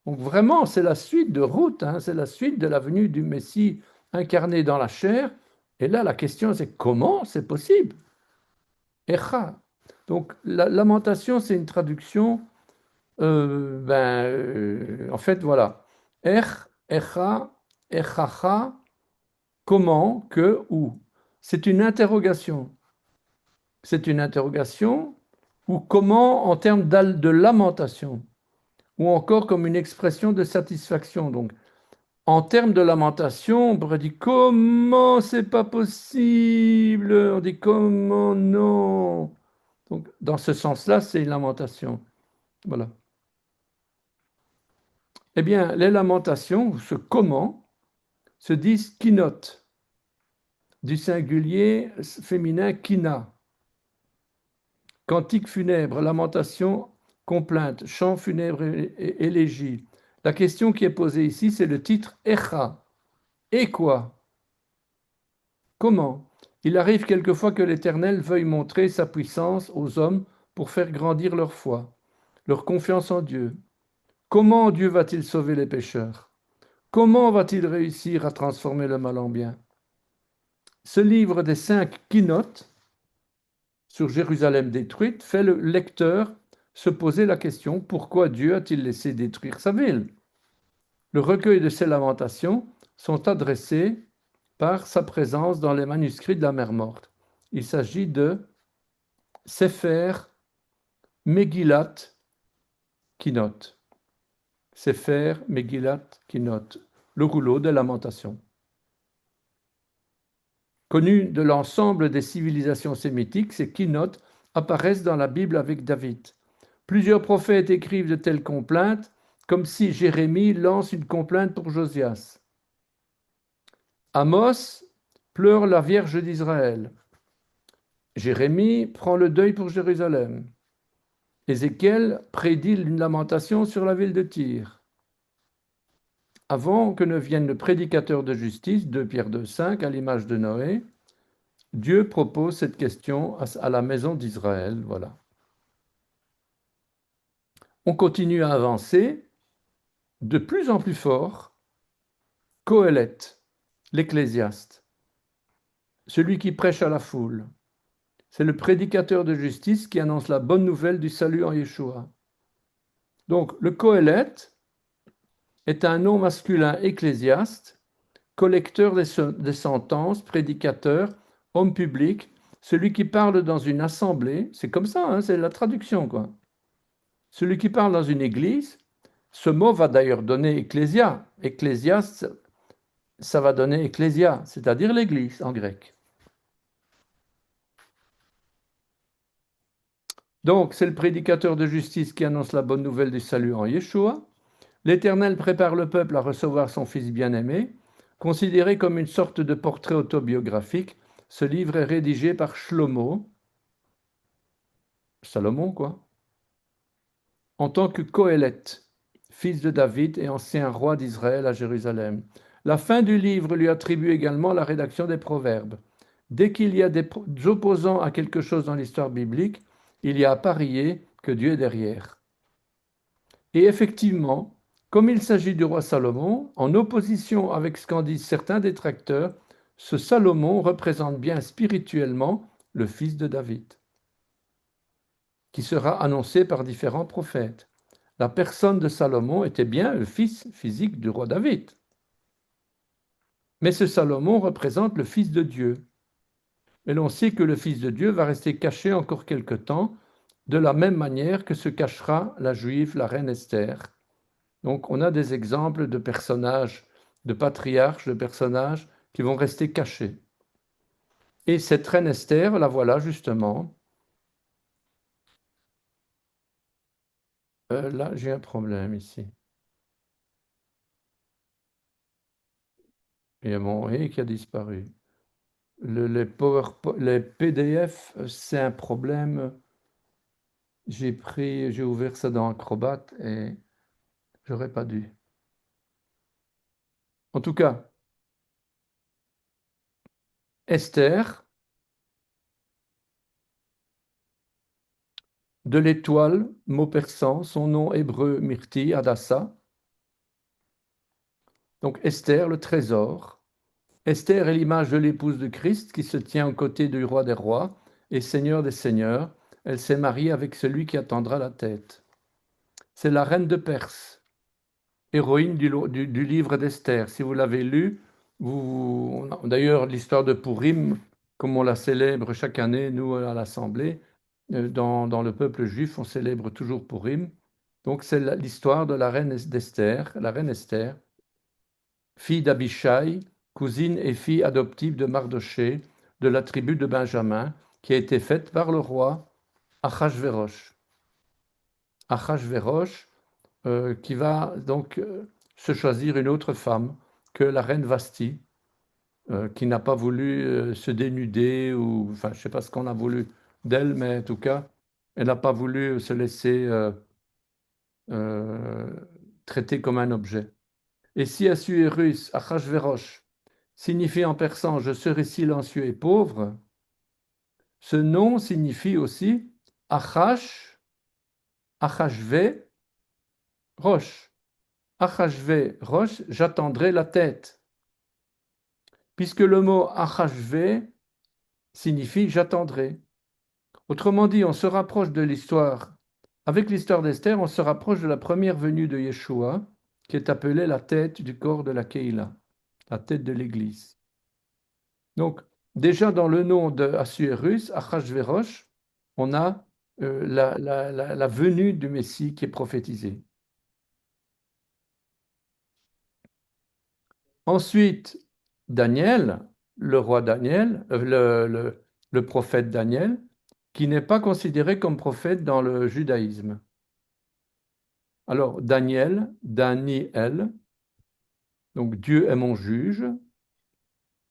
Donc vraiment, c'est la suite de Ruth, hein, c'est la suite de la venue du Messie incarné dans la chair. Et là, la question, c'est comment c'est possible? Echa. Donc, la lamentation, c'est une traduction, en fait, voilà. Echa, echacha, comment, que, où. C'est une interrogation. C'est une interrogation, ou comment en termes de lamentation, ou encore comme une expression de satisfaction. Donc, en termes de lamentation, on pourrait dire comment c'est pas possible, on dit comment non. Donc, dans ce sens-là, c'est une lamentation. Voilà. Eh bien, les lamentations, ce comment, se disent kinot, du singulier féminin kina. Cantique funèbre, lamentation, complainte, chant funèbre et élégie. La question qui est posée ici, c'est le titre Echa. Et quoi? Comment? Il arrive quelquefois que l'Éternel veuille montrer sa puissance aux hommes pour faire grandir leur foi, leur confiance en Dieu. Comment Dieu va-t-il sauver les pécheurs? Comment va-t-il réussir à transformer le mal en bien? Ce livre des 5 keynotes sur Jérusalem détruite fait le lecteur se poser la question: pourquoi Dieu a-t-il laissé détruire sa ville? Le recueil de ces lamentations sont adressés par sa présence dans les manuscrits de la mer Morte. Il s'agit de Sefer Megillat Kinot. Sefer Megillat Kinot, le rouleau des lamentations. Connu de l'ensemble des civilisations sémitiques, ces Kinot apparaissent dans la Bible avec David. Plusieurs prophètes écrivent de telles complaintes, comme si Jérémie lance une complainte pour Josias. Amos pleure la Vierge d'Israël. Jérémie prend le deuil pour Jérusalem. Ézéchiel prédit une lamentation sur la ville de Tyr. Avant que ne vienne le prédicateur de justice, 2 Pierre 2,5, à l'image de Noé, Dieu propose cette question à la maison d'Israël. Voilà. On continue à avancer de plus en plus fort. Qoéleth, l'Ecclésiaste. celui qui prêche à la foule. C'est le prédicateur de justice qui annonce la bonne nouvelle du salut en Yeshua. Donc, le Kohelet est un nom masculin ecclésiaste, collecteur des sentences, prédicateur, homme public, celui qui parle dans une assemblée, c'est comme ça, hein, c'est la traduction, quoi. Celui qui parle dans une église, ce mot va d'ailleurs donner ecclésia. Ecclésiaste, ça va donner ecclésia, c'est-à-dire l'église en grec. Donc, c'est le prédicateur de justice qui annonce la bonne nouvelle du salut en Yeshua. L'Éternel prépare le peuple à recevoir son Fils bien-aimé. Considéré comme une sorte de portrait autobiographique, ce livre est rédigé par Shlomo, Salomon quoi, en tant que Kohélet, fils de David et ancien roi d'Israël à Jérusalem. La fin du livre lui attribue également la rédaction des proverbes. Dès qu'il y a des opposants à quelque chose dans l'histoire biblique, il y a à parier que Dieu est derrière. Et effectivement, comme il s'agit du roi Salomon, en opposition avec ce qu'en disent certains détracteurs, ce Salomon représente bien spirituellement le fils de David, qui sera annoncé par différents prophètes. La personne de Salomon était bien le fils physique du roi David. Mais ce Salomon représente le fils de Dieu. Et l'on sait que le fils de Dieu va rester caché encore quelque temps, de la même manière que se cachera la juive, la reine Esther. Donc on a des exemples de personnages, de patriarches, de personnages qui vont rester cachés. Et cette reine Esther, la voilà justement. Là, j'ai un problème ici. Il y a mon « et » qui a disparu. Les PDF, c'est un problème. J'ai ouvert ça dans Acrobat et j'aurais pas dû. En tout cas, Esther, de l'étoile, mot persan, son nom hébreu Myrti, Adassa. Donc Esther, le trésor. Esther est l'image de l'épouse de Christ qui se tient aux côtés du roi des rois et seigneur des seigneurs. Elle s'est mariée avec celui qui attendra la tête. C'est la reine de Perse, héroïne du livre d'Esther. Si vous l'avez lu, d'ailleurs l'histoire de Purim, comme on la célèbre chaque année, nous à l'Assemblée, dans le peuple juif, on célèbre toujours Purim. Donc c'est l'histoire de la reine d'Esther, la reine Esther, fille d'Abishai, cousine et fille adoptive de Mardoché, de la tribu de Benjamin, qui a été faite par le roi Achashverosh. Achashverosh, qui va donc se choisir une autre femme que la reine Vasti, qui n'a pas voulu se dénuder, ou enfin, je ne sais pas ce qu'on a voulu d'elle, mais en tout cas, elle n'a pas voulu se laisser traiter comme un objet. Et si Assuérus, Achashverosh, signifie en persan je serai silencieux et pauvre, ce nom signifie aussi Achash, Achashvé, Rosh. Achashvé, Rosh, j'attendrai la tête. Puisque le mot Achashvé signifie j'attendrai. Autrement dit, on se rapproche de l'histoire. Avec l'histoire d'Esther, on se rapproche de la première venue de Yeshua, qui est appelée la tête du corps de la Keïla, la tête de l'Église. Donc, déjà dans le nom de Assuérus, Achashverosh, on a la venue du Messie qui est prophétisée. Ensuite, Daniel, le roi Daniel, le prophète Daniel, qui n'est pas considéré comme prophète dans le judaïsme. Alors, Daniel, Daniel, donc Dieu est mon juge.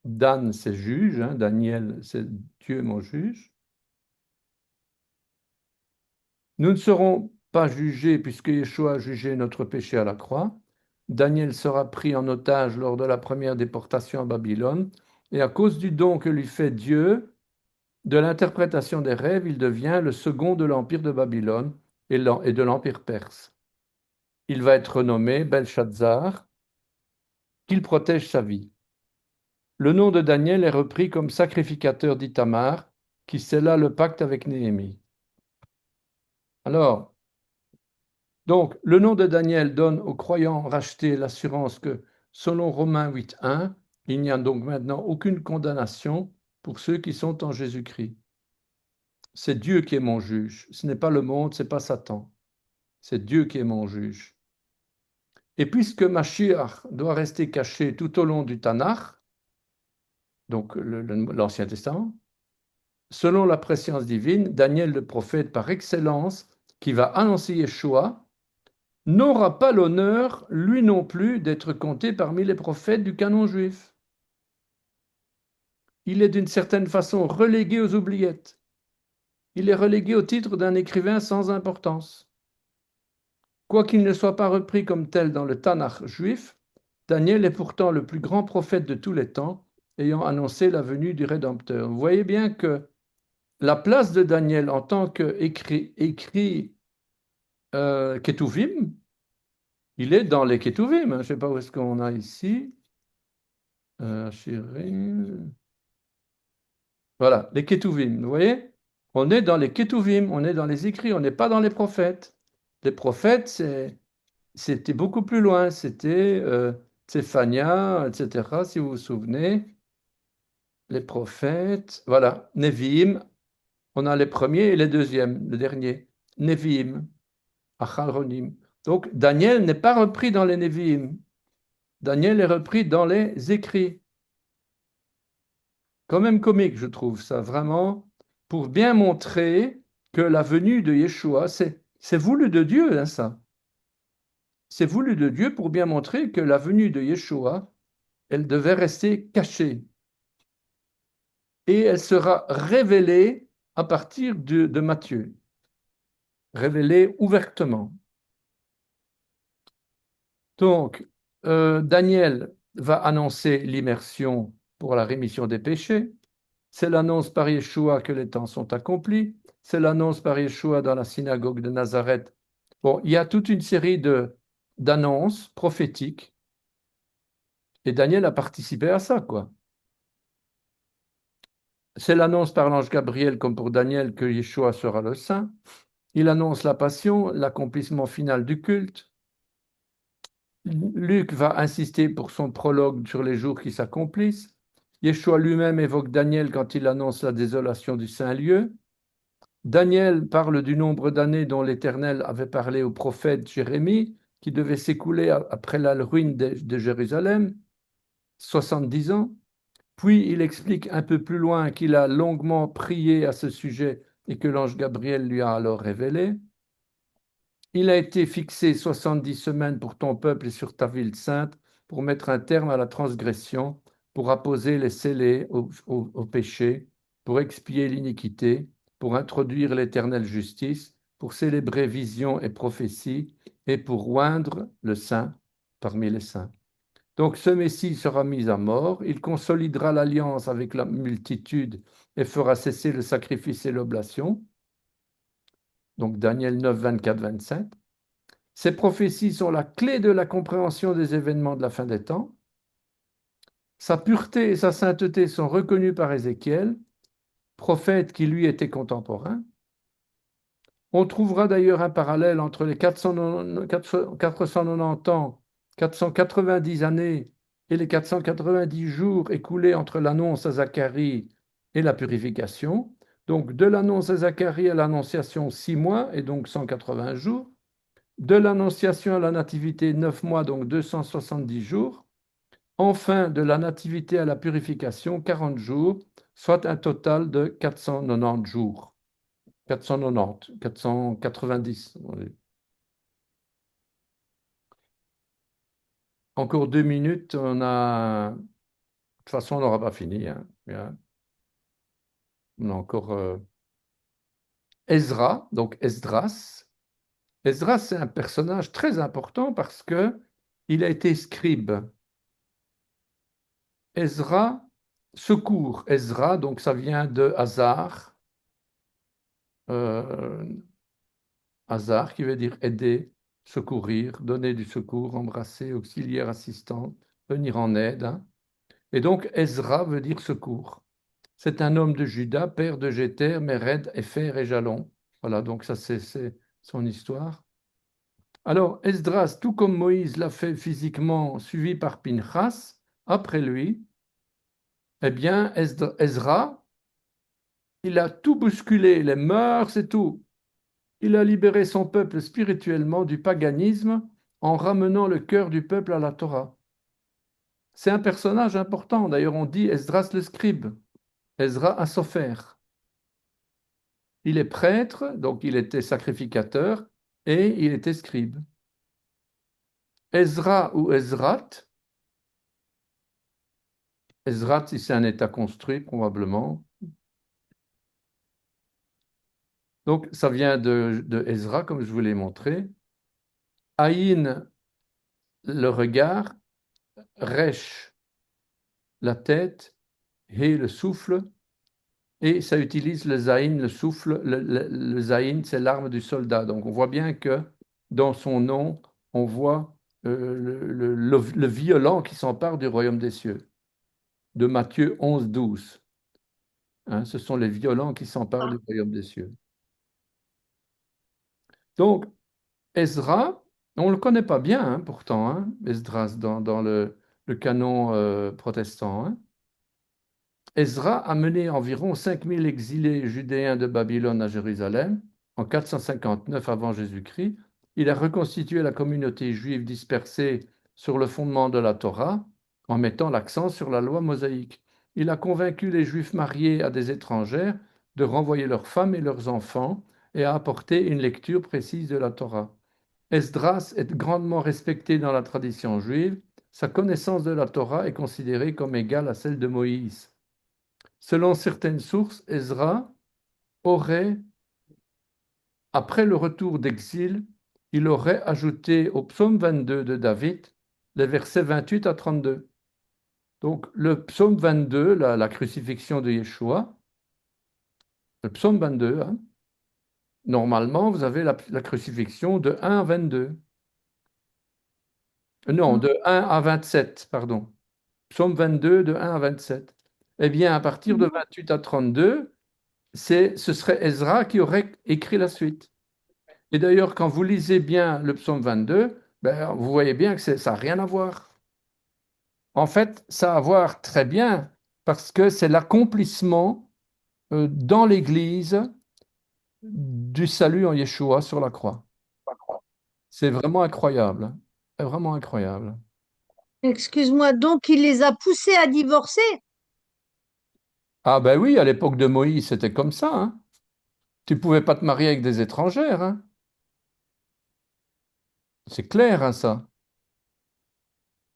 Dan, c'est juge, hein, Daniel, c'est Dieu est mon juge. Nous ne serons pas jugés puisque Yeshua a jugé notre péché à la croix. Daniel sera pris en otage lors de la première déportation à Babylone, et à cause du don que lui fait Dieu, de l'interprétation des rêves, il devient le second de l'empire de Babylone et de l'empire perse. Il va être nommé Belshazzar, qu'il protège sa vie. Le nom de Daniel est repris comme sacrificateur d'Ithamar, qui scella le pacte avec Néhémie. Alors, donc, le nom de Daniel donne aux croyants rachetés l'assurance que, selon Romains 8.1, il n'y a donc maintenant aucune condamnation pour ceux qui sont en Jésus-Christ. C'est Dieu qui est mon juge. Ce n'est pas le monde, ce n'est pas Satan. C'est Dieu qui est mon juge. Et puisque Mashiach doit rester caché tout au long du Tanakh, donc l'Ancien Testament, selon la prescience divine, Daniel le prophète par excellence, qui va annoncer Yeshua, n'aura pas l'honneur, lui non plus, d'être compté parmi les prophètes du canon juif. Il est d'une certaine façon relégué aux oubliettes. Il est relégué au titre d'un écrivain sans importance. Quoiqu'il ne soit pas repris comme tel dans le Tanakh juif, Daniel est pourtant le plus grand prophète de tous les temps, ayant annoncé la venue du Rédempteur. Vous voyez bien que la place de Daniel en tant qu'écrit Ketuvim, il est dans les Ketuvim. Je ne sais pas où est-ce qu'on a ici. Voilà, les Ketuvim. Vous voyez? On est dans les Ketuvim, on est dans les écrits, on n'est pas dans les prophètes. Les prophètes, c'était beaucoup plus loin. C'était Tsephania, etc. Si vous vous souvenez. Les prophètes, voilà, Nevi'im, on a les premiers et les deuxièmes, le dernier. Nevi'im, Acharonim. Donc, Daniel n'est pas repris dans les Nevi'im. Daniel est repris dans les écrits. Quand même comique, je trouve ça, vraiment, pour bien montrer que la venue de Yeshua, c'est voulu de Dieu, hein, ça. C'est voulu de Dieu pour bien montrer que la venue de Yeshua, elle devait rester cachée. Et elle sera révélée à partir de Matthieu, révélée ouvertement. Donc, Daniel va annoncer l'immersion pour la rémission des péchés. C'est l'annonce par Yeshua que les temps sont accomplis. C'est l'annonce par Yeshua dans la synagogue de Nazareth. Bon, il y a toute une série d'annonces prophétiques. Et Daniel a participé à ça, quoi. C'est l'annonce par l'ange Gabriel, comme pour Daniel, que Yeshua sera le Saint. Il annonce la passion, l'accomplissement final du culte. Luc va insister pour son prologue sur les jours qui s'accomplissent. Yeshua lui-même évoque Daniel quand il annonce la désolation du Saint-Lieu. Daniel parle du nombre d'années dont l'Éternel avait parlé au prophète Jérémie, qui devait s'écouler après la ruine de Jérusalem, 70 ans. Puis il explique un peu plus loin qu'il a longuement prié à ce sujet et que l'ange Gabriel lui a alors révélé. Il a été fixé 70 semaines pour ton peuple et sur ta ville sainte, pour mettre un terme à la transgression, pour apposer les scellés au péché, pour expier l'iniquité, pour introduire l'éternelle justice, pour célébrer vision et prophétie, et pour oindre le saint parmi les saints. Donc ce Messie sera mis à mort, il consolidera l'alliance avec la multitude et fera cesser le sacrifice et l'oblation. Donc Daniel 9, 24, 27. Ces prophéties sont la clé de la compréhension des événements de la fin des temps. Sa pureté et sa sainteté sont reconnues par Ézéchiel, prophète qui lui était contemporain. On trouvera d'ailleurs un parallèle entre les 490 ans, 490 années et les 490 jours écoulés entre l'annonce à Zacharie et la purification. Donc de l'annonce à Zacharie à l'annonciation 6 mois et donc 180 jours. De l'annonciation à la nativité 9 mois, donc 270 jours. Enfin, de la nativité à la purification 40 jours, soit un total de 490 jours. 490, 490. Encore 2 minutes, on a. De toute façon, on n'aura pas fini, hein. On a encore Ezra, donc Esdras. Esdras, c'est un personnage très important parce que il a été scribe. Ezra, secours. Ezra, donc ça vient de Hazar. Hazar qui veut dire aider, secourir, donner du secours, embrasser, auxiliaire, assistant, venir en aide, hein. Et donc, Ezra veut dire secours. C'est un homme de Juda, père de Jéter, Méred, Épher et Jalon. Voilà, donc ça, c'est son histoire. Alors, Esdras, tout comme Moïse l'a fait physiquement, suivi par Pinchas, après lui, eh bien, Ezra, il a tout bousculé, les mœurs et tout. Il a libéré son peuple spirituellement du paganisme en ramenant le cœur du peuple à la Torah. C'est un personnage important. D'ailleurs, on dit Esdras le scribe, Ezra Asopher. Il est prêtre, donc il était sacrificateur, et il était scribe. Ezra ou Ezrat, Ezrat, si c'est un état construit, probablement. Donc, ça vient de Ezra, comme je vous l'ai montré. Aïn, le regard, Resh, la tête, He, le souffle, et ça utilise le Zaïn, le souffle. Le Zaïn, c'est l'arme du soldat. Donc, on voit bien que dans son nom, on voit le violent qui s'empare du royaume des cieux. De Matthieu 11, 12. Hein, ce sont les violents qui s'emparent du royaume des cieux. Donc, Ezra, on ne le connaît pas bien, hein, pourtant, hein, Esdras, dans le canon protestant. Hein. Ezra a mené environ 5000 exilés judéens de Babylone à Jérusalem en 459 avant Jésus-Christ. Il a reconstitué la communauté juive dispersée sur le fondement de la Torah en mettant l'accent sur la loi mosaïque. Il a convaincu les Juifs mariés à des étrangères de renvoyer leurs femmes et leurs enfants et a apporté une lecture précise de la Torah. Esdras est grandement respecté dans la tradition juive. Sa connaissance de la Torah est considérée comme égale à celle de Moïse. Selon certaines sources, Ezra aurait, après le retour d'exil, il aurait ajouté au psaume 22 de David les versets 28 à 32. Donc le psaume 22, la crucifixion de Yeshua, le psaume 22, hein, normalement, vous avez la crucifixion de 1 à 22. Non, de 1 à 27, pardon. Psaume 22, de 1 à 27. Eh bien, à partir de 28 à 32, ce serait Ezra qui aurait écrit la suite. Et d'ailleurs, quand vous lisez bien le psaume 22, ben, vous voyez bien que ça n'a rien à voir. En fait, ça a à voir très bien parce que c'est l'accomplissement dans l'Église du salut en Yeshua sur la croix. C'est vraiment incroyable. Hein. C'est vraiment incroyable. Excuse-moi, donc il les a poussés à divorcer? Ah ben oui, à l'époque de Moïse, c'était comme ça. Hein. Tu pouvais pas te marier avec des étrangères. Hein. C'est clair, hein, ça.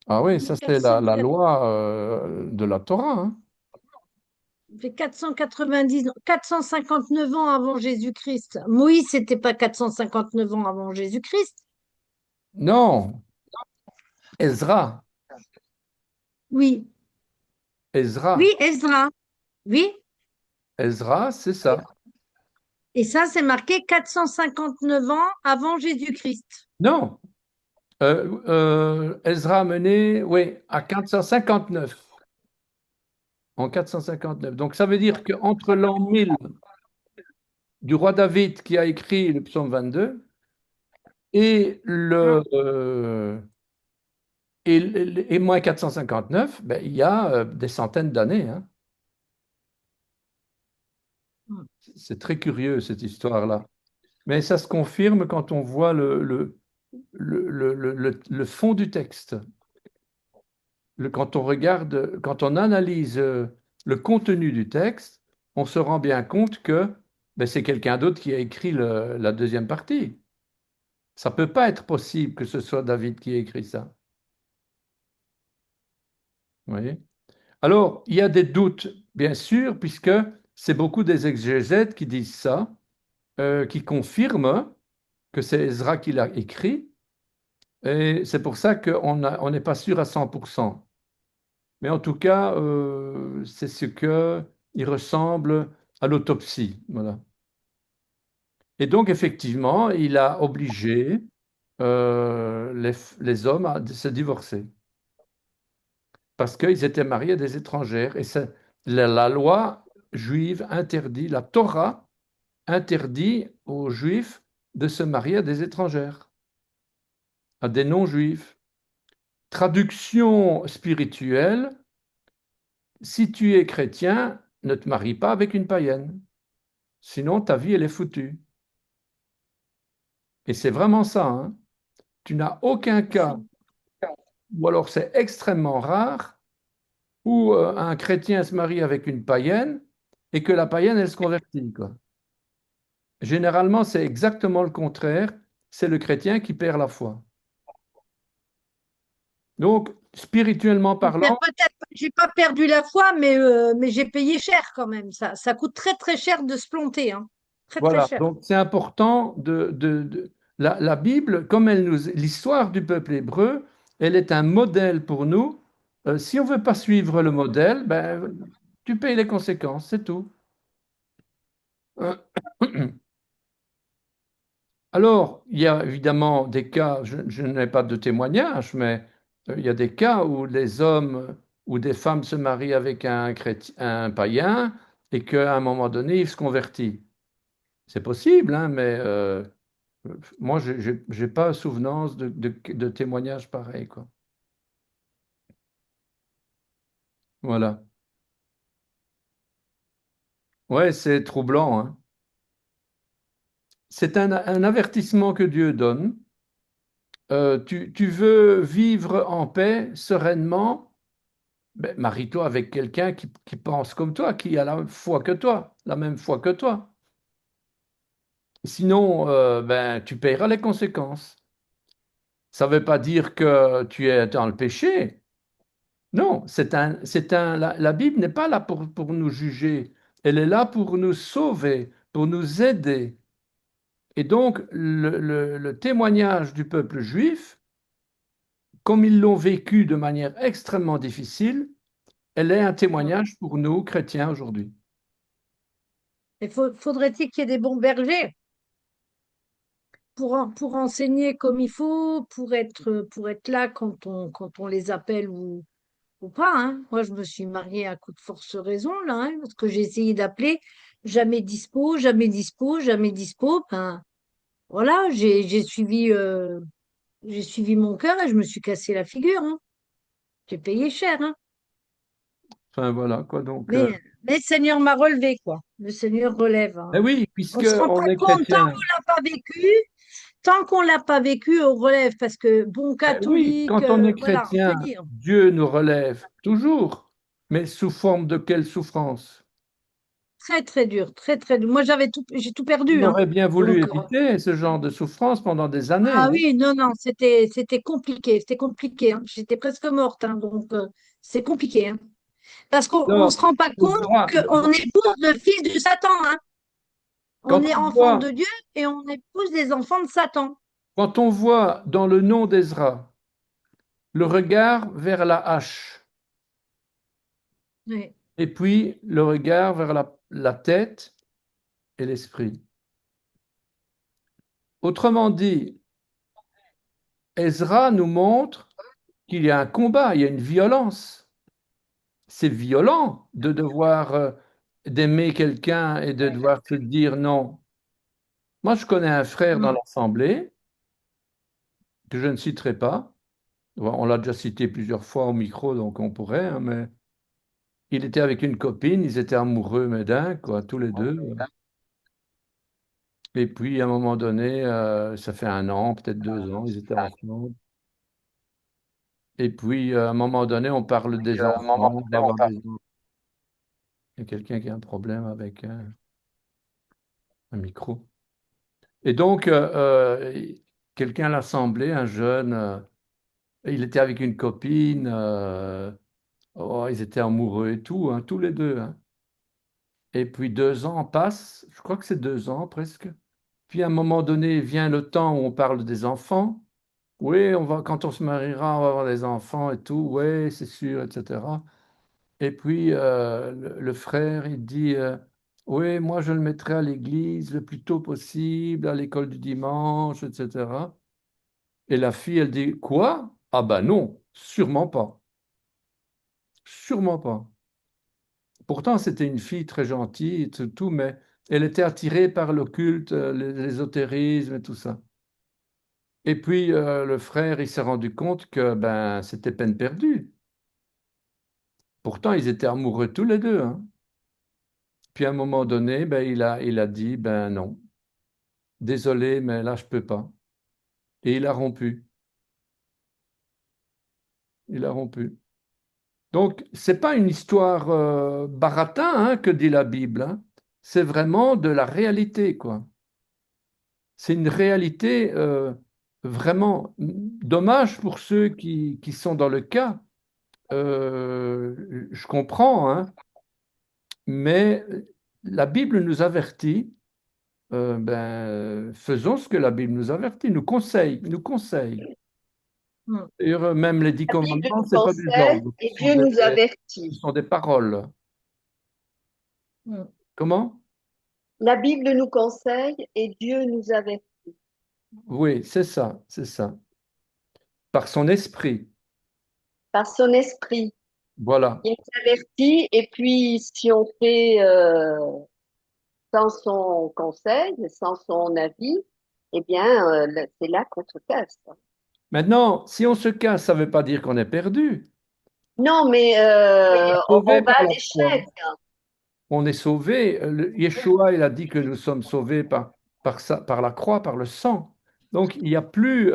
Ah oui, ça c'est la 404 loi de la Torah. Hein. fait 490, 459 ans avant Jésus-Christ. Moïse, c'était pas 459 ans avant Jésus-Christ. Non, Ezra. Oui, oui, Ezra. Ezra. Oui, Ezra, c'est ça. et ça, c'est marqué 459 ans avant Jésus-Christ. Non, Ezra a mené, oui, à 459. En 459. Donc ça veut dire qu'entre l'an 1000 du roi David qui a écrit le psaume 22 et et moins 459, ben, il y a des centaines d'années. Hein. C'est très curieux cette histoire-là. Mais ça se confirme quand on voit le fond du texte. Quand on regarde, quand on analyse le contenu du texte, on se rend bien compte que ben, c'est quelqu'un d'autre qui a écrit la deuxième partie. Ça ne peut pas être possible que ce soit David qui ait écrit ça. Vous voyez. Alors, il y a des doutes, bien sûr, puisque c'est beaucoup des exégètes qui disent ça, qui confirment que c'est Ezra qui l'a écrit, et c'est pour ça on n'est pas sûr à 100%. Mais en tout cas, c'est ce que il ressemble à l'autopsie. Voilà. Et donc, effectivement, il a obligé les hommes à se divorcer. parce qu'ils étaient mariés à des étrangères. Et la loi juive interdit, la Torah interdit aux juifs de se marier à des étrangères, à des non-juifs. Traduction spirituelle, si tu es chrétien, ne te marie pas avec une païenne, sinon ta vie, elle est foutue. Et c'est vraiment ça, hein. Tu n'as aucun cas, ou alors c'est extrêmement rare, où un chrétien se marie avec une païenne et que la païenne, elle se convertit, quoi. Généralement, c'est exactement le contraire. C'est le chrétien qui perd la foi. Donc, spirituellement Mais parlant, peut-être, j'ai pas perdu la foi, mais j'ai payé cher quand même. Ça coûte très très cher de se planter, hein. Très très voilà. cher. Donc, c'est important la Bible, comme l'histoire du peuple hébreu, elle est un modèle pour nous. Si on veut pas suivre le modèle, ben, tu payes les conséquences, c'est tout. Alors, il y a évidemment des cas, je n'ai pas de témoignage, mais il y a des cas où les hommes ou des femmes se marient avec un chrétien, un païen, et qu'à un moment donné, il se convertit. C'est possible, hein, mais moi, j'ai pas souvenance de témoignages pareils, quoi. Voilà. Ouais, c'est troublant, hein. C'est un avertissement que Dieu donne. Tu veux vivre en paix, sereinement. Ben, marie-toi avec quelqu'un qui pense comme toi, qui a la foi que toi, la même foi que toi. Sinon, ben, tu payeras les conséquences. Ça ne veut pas dire que tu es dans le péché. Non, la Bible n'est pas là pour nous juger. Elle est là pour nous sauver, pour nous aider. Et donc, le témoignage du peuple juif, comme ils l'ont vécu de manière extrêmement difficile, elle est un témoignage pour nous, chrétiens, aujourd'hui. Et faudrait-il qu'il y ait des bons bergers pour enseigner comme il faut, pour être là quand on les appelle ou pas, hein. Moi, je me suis mariée à coup de force raison, là, hein, parce que j'ai essayé d'appeler, jamais dispo, jamais dispo, jamais dispo. Ben, voilà, j'ai suivi mon cœur et je me suis cassé la figure, hein. J'ai payé cher, hein. Enfin, voilà, quoi. Donc, Mais le Seigneur m'a relevé, quoi. Le Seigneur relève, eh hein. oui, On puisque se rend pas on est compte, chrétien, tant qu'on l'a pas vécu, on relève, parce que bon eh oui, catholique, quand on est voilà, on peut chrétien, dire. Dieu nous relève toujours, mais sous forme de quelle souffrance? Très, très dur, très, très dur. Moi, j'ai tout On perdu, hein. aurait bien voulu Donc, éviter ce genre de souffrance pendant des années, ah hein. oui, non, non, c'était compliqué, hein. J'étais presque morte, hein. Donc, c'est compliqué, hein. Parce qu'on ne se Alors, rend pas tu compte verras, qu'on épouse le fils de Satan, hein. On est enfant de Dieu et on épouse les enfants de Satan. quand on voit dans le nom d'Ezra le regard vers la hache, Oui. et puis le regard vers la tête et l'esprit. Autrement dit, Ezra nous montre qu'il y a un combat, il y a une violence. C'est violent de devoir d'aimer quelqu'un et de devoir se dire non. Moi, je connais un frère dans Mm. l'Assemblée que je ne citerai pas. Bon, on l'a déjà cité plusieurs fois au micro, donc on pourrait, hein, mais il était avec une copine, ils étaient amoureux, mais d'un, quoi, tous les deux. Et puis, à un moment donné, ça fait 1 an, peut-être 2 ans, ils étaient ensemble. Et puis, à un moment donné, on parle des enfants, on va avoir des enfants. Il y a quelqu'un qui a un problème avec un micro. Et donc, quelqu'un à l'Assemblée, un jeune, il était avec une copine, oh, ils étaient amoureux et tout, hein, tous les deux, hein. Et puis 2 ans passent, je crois que c'est 2 ans presque. Puis à un moment donné, vient le temps où on parle des enfants. Oui, quand on se mariera, on va avoir des enfants et tout. Oui, c'est sûr, etc. Et puis le frère, il dit, oui, moi je le mettrai à l'église le plus tôt possible, à l'école du dimanche, etc. Et la fille, elle dit, quoi? Ah ben non, sûrement pas. Sûrement pas. Pourtant, c'était une fille très gentille, tout, mais elle était attirée par l'occulte, l'ésotérisme et tout ça. Et puis, le frère, il s'est rendu compte que ben, c'était peine perdue. Pourtant, ils étaient amoureux tous les deux, hein. Puis, à un moment donné, ben, il a dit, ben non, désolé, mais là, je peux pas. Et il a rompu. Il a rompu. Donc, c'est pas une histoire baratin hein, que dit la Bible, hein. C'est vraiment de la réalité, quoi. C'est une réalité vraiment dommage pour ceux qui sont dans le cas. Je comprends, hein, mais la Bible nous avertit, ben, faisons ce que la Bible nous avertit, nous conseille, nous conseille. Mm. D'ailleurs, même les 10 commandements, Nous c'est pas des conseille ordres, et Dieu nous ce avertit. sont des paroles. Mm. Comment? La Bible nous conseille et Dieu nous avertit. Oui, c'est ça, c'est ça. Par son esprit. Par son esprit. Voilà. Il nous avertit et puis si on fait sans son conseil, sans son avis, eh bien, c'est là qu'on se casse. Maintenant, si on se casse, ça ne veut pas dire qu'on est perdu. Non, mais Sauvé on va par à la foi. l'échec. On est sauvé. Yeshua, il a dit que nous sommes sauvés par la croix, par le sang. Donc, il n'y a plus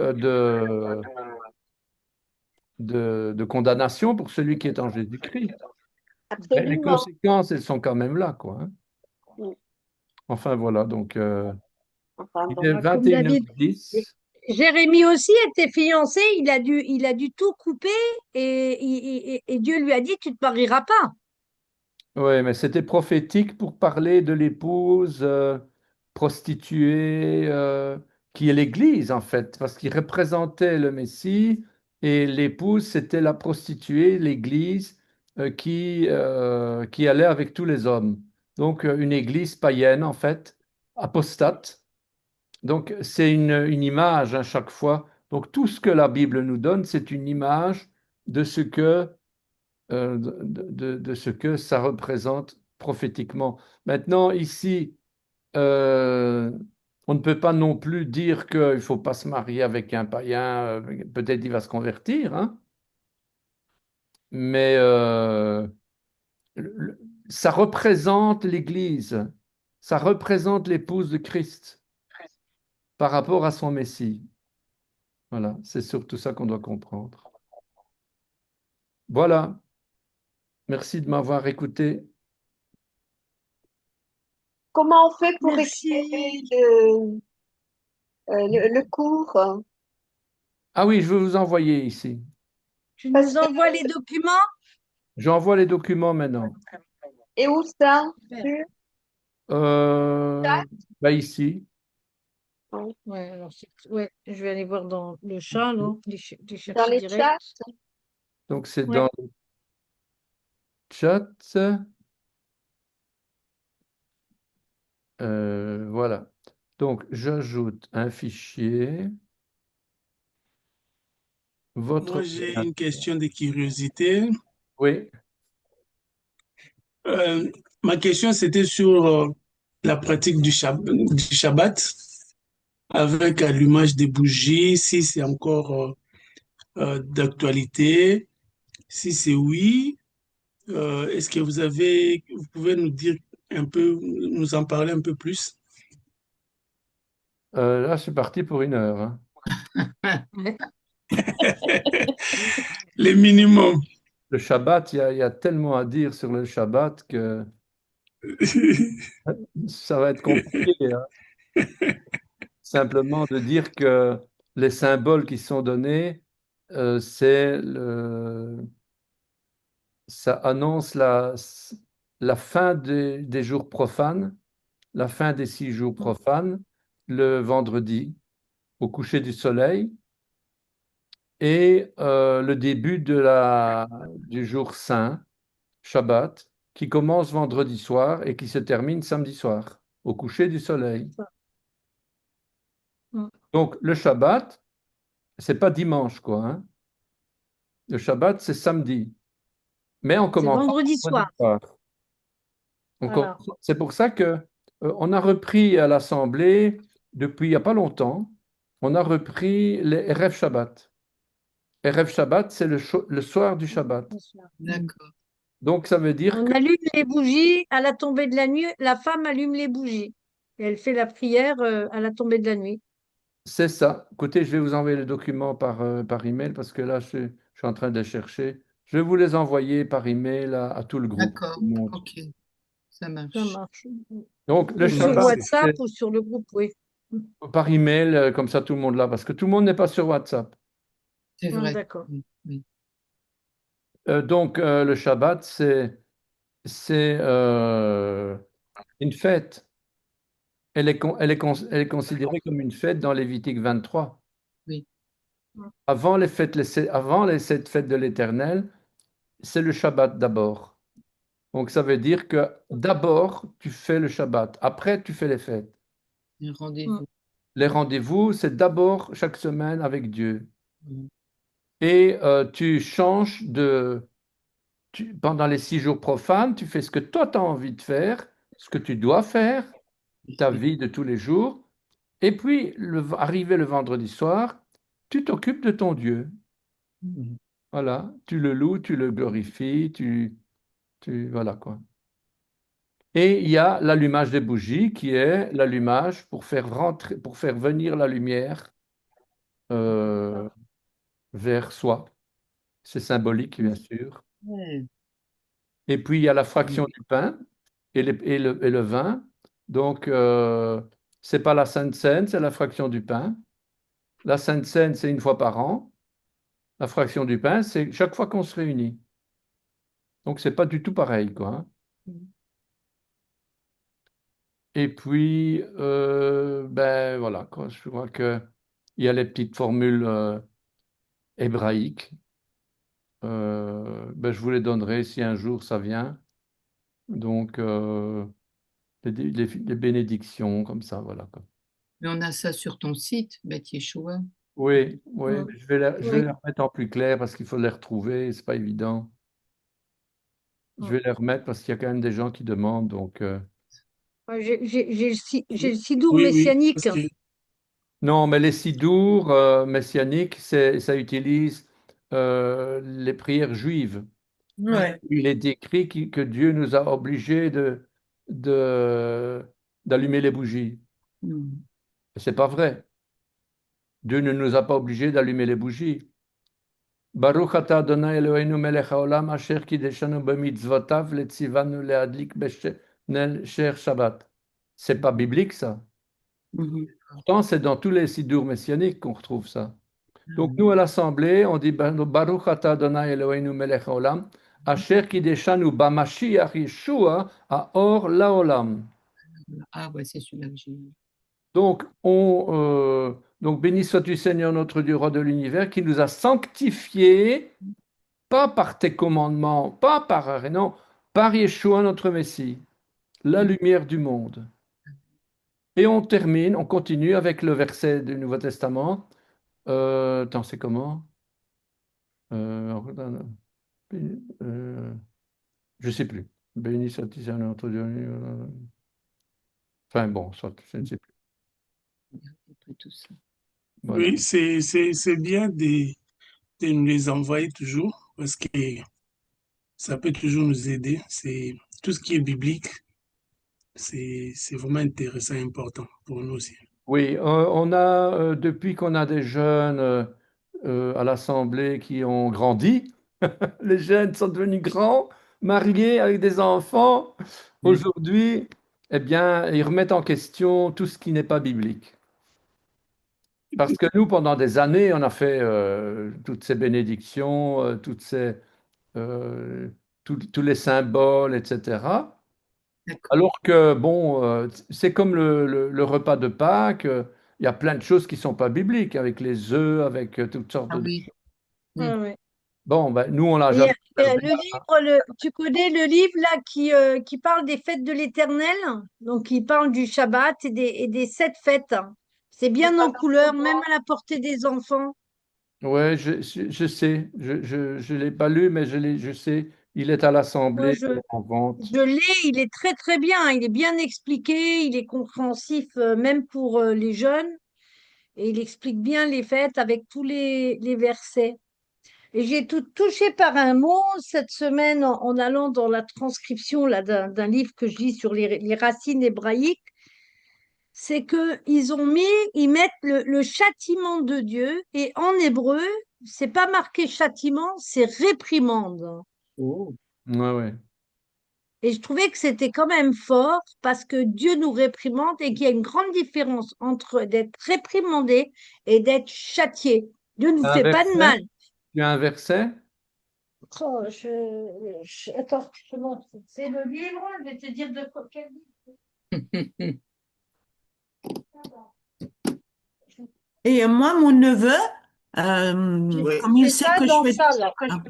de condamnation pour celui qui est en Jésus-Christ. Mais les Absolument. conséquences, elles sont quand même là, quoi, hein. Mm. Enfin, voilà. Donc, Enfin il bon. est Ah, comme David. 21h10. Jérémie aussi était fiancé, il a dû tout couper et Dieu lui a dit, tu te marieras pas. Oui, mais c'était prophétique pour parler de l'épouse prostituée, qui est l'Église en fait, parce qu'il représentait le Messie et l'épouse, c'était la prostituée, l'Église, qui allait avec tous les hommes. Donc une Église païenne en fait, apostate. Donc c'est une image à chaque fois. Donc tout ce que la Bible nous donne, c'est une image de ce que de ce que ça représente prophétiquement. Maintenant, ici, euh, on ne peut pas non plus dire qu'il ne faut pas se marier avec un païen, peut-être il va se convertir, hein, mais le- ça représente l'Église, ça représente l'épouse de Christ par rapport à son Messie. Voilà, c'est surtout ça qu'on doit comprendre. Voilà, merci de m'avoir écouté. Comment on fait pour récupérer Merci. le cours? Ah oui, je vais vous envoyer ici. Tu Parce nous que, envoies les documents? J'envoie les documents maintenant. et où ça? Super. Sur- Euh, Bah ici, Oui. Ouais, alors ouais, je vais aller voir dans le chat, là, les Dans chercher les direct. chats? donc c'est Ouais. dans le chat. Voilà. Donc j'ajoute un fichier, votre Moi, j'ai ordinateur. une question de curiosité. Oui, Euh, Ma question, c'était sur la pratique du Shabbat avec allumage des bougies, si c'est encore d'actualité. Si c'est oui, est-ce que vous pouvez nous dire un peu, nous en parler un peu plus? là c'est parti pour 1 heure, hein. Ouais. Les minimums. Le Shabbat, il y a tellement à dire sur le Shabbat que ça va être compliqué, hein. Simplement de dire que les symboles qui sont donnés, ça annonce la fin des jours profanes, la fin des 6 jours profanes, le vendredi au coucher du soleil, et le début du jour saint, Shabbat, qui commence vendredi soir et qui se termine samedi soir, au coucher du soleil. Mm. Donc le Shabbat, c'est pas dimanche, quoi, hein. Le Shabbat, c'est samedi. mais on C'est commence vendredi vendredi soir. soir. Voilà. C'est pour ça que on a repris à l'Assemblée, depuis il n'y a pas longtemps, on a repris les Erev Shabbat. Erev Shabbat, c'est le soir du Shabbat. D'accord. Donc, ça veut dire On que allume les bougies à la tombée de la nuit. La femme allume les bougies. Et elle fait la prière à la tombée de la nuit. c'est ça. Écoutez, je vais vous envoyer le document par email parce que là, je suis en train de les chercher. Je vais vous les envoyer par email à tout le groupe. D'accord. Tout le monde. Ok. Ça Ça marche. marche. Donc, le Ou sur Shabbat, Merci. WhatsApp c'est ou sur le groupe, oui. par email, comme ça tout le monde l'a, parce que tout le monde n'est pas sur WhatsApp. C'est Ah, vrai. d'accord. Oui, oui. Donc, le Shabbat, c'est une fête. Elle est considérée comme une fête dans Lévitique 23. Oui. Avant les 7 fêtes de l'Éternel, c'est le Shabbat d'abord. Donc, ça veut dire que d'abord, tu fais le Shabbat. Après, tu fais les fêtes. Un rendez-vous. Les rendez-vous, c'est d'abord chaque semaine avec Dieu. Mm. Et tu changes pendant les 6 jours profanes, tu fais ce que toi, tu as envie de faire, ce que tu dois faire, ta vie de tous les jours. Et puis, arrivé le vendredi soir, tu t'occupes de ton Dieu. Mm. Voilà, tu le loues, tu le glorifies, voilà quoi. Et il y a l'allumage des bougies qui est l'allumage pour faire rentrer, pour faire venir la lumière euh, vers soi. C'est symbolique, bien sûr. Ouais. Et puis, il y a la Mm. fraction du pain et le vin. Donc, c'est pas la Sainte Seine, c'est la fraction du pain. La Sainte Seine, c'est une fois par an. La fraction du pain, c'est chaque fois qu'on se réunit. Donc, c'est pas du tout pareil, quoi, hein. Et puis, ben voilà, quoi. Je crois que il y a les petites formules hébraïques. Ben, je vous les donnerai si un jour ça vient. Donc, les bénédictions, comme ça, voilà, quoi. Mais on a ça sur ton site, Beth Yeshua. Oui, oui, Mm. mais je vais Oui. les remettre en plus clair parce qu'il faut les retrouver, c'est pas évident. Je Mm. vais les remettre parce qu'il y a quand même des gens qui demandent, donc Ouais, j'ai le sidour Oui, oui. messianique. Parce que, non, mais les sidours messianiques, ça utilise les prières juives. Ouais. Il est décrit que Dieu nous a obligés de- d'allumer les bougies. Mm. Et c'est pas vrai. Dieu ne nous a pas obligés d'allumer les bougies. Baruch ata Adonai Eloheinu melech haolam asher kideshanu b'mitzvotav letzivanu leadlik b'nel sher Shabbat. C'est pas biblique ça. Mhm. Pourtant, c'est dans tous les siddur messianiques qu'on retrouve ça. Donc Mm. nous à l'Assemblée, on dit Baruch ata Adonai Eloheinu melech haolam asher kideshanu b'mashiach Yeshua haor laolam. Ah ouais, c'est celui-là que j'ai eu. Donc béni sois-tu Seigneur notre Dieu, roi de l'univers, qui nous a sanctifiés, pas par tes commandements, pas par, non, par Yeshua notre Messie, la lumière du monde. Et on continue avec le verset du Nouveau Testament. Attends, c'est comment? Euh, euh, je ne sais plus. Béni sois-tu Seigneur notre Dieu. Enfin bon, soit, je ne sais plus. Après tout ça. Voilà. oui, c'est bien de nous les envoyer toujours parce que ça peut toujours nous aider. C'est tout ce qui est biblique, c'est vraiment intéressant et important pour nous aussi. Oui, on a, depuis qu'on a des jeunes à l'Assemblée qui ont grandi, les jeunes sont devenus grands, mariés avec des enfants. Mm. Aujourd'hui, eh bien, ils remettent en question tout ce qui n'est pas biblique. Parce que nous, pendant des années, on a fait toutes ces bénédictions, euh, tous les symboles, etc. D'accord. Alors que, bon, c'est comme le repas de Pâques, il y a plein de choses qui ne sont pas bibliques, avec les œufs, avec toutes sortes Ah de... oui. Mm. Ah, ouais. Bon, ben, nous, on l'a Et jamais observé. le livre, tu connais le livre là qui parle des fêtes de l'Éternel, donc qui parle du Shabbat et des 7 fêtes. C'est bien en couleur, même à la portée des enfants. Ouais, je sais, je l'ai pas lu, mais je sais Il est à Moi, l'Assemblée en vente. je l'ai, il est très très bien, il est bien expliqué, il est compréhensif même pour les jeunes, et il explique bien les fêtes avec tous les versets. Et j'ai tout touché par un mot cette semaine en allant dans la transcription là, d'un livre que je lis sur les racines hébraïques, c'est que ils mettent le châtiment de Dieu, et en hébreu, c'est pas marqué châtiment, c'est réprimande. Oh. Ouais, ouais. Et je trouvais que c'était quand même fort parce que Dieu nous réprimande et qu'il y a une grande différence entre d'être réprimandé et d'être châtié. Dieu ne nous Un fait pas de verset? mal. Tu as un verset? Oh, attends, c'est le livre, je vais te dire de quoi quel livre. Et moi, mon neveu, J'ai comme il j'ai sait ça que je dans fais... ça, là. Ah,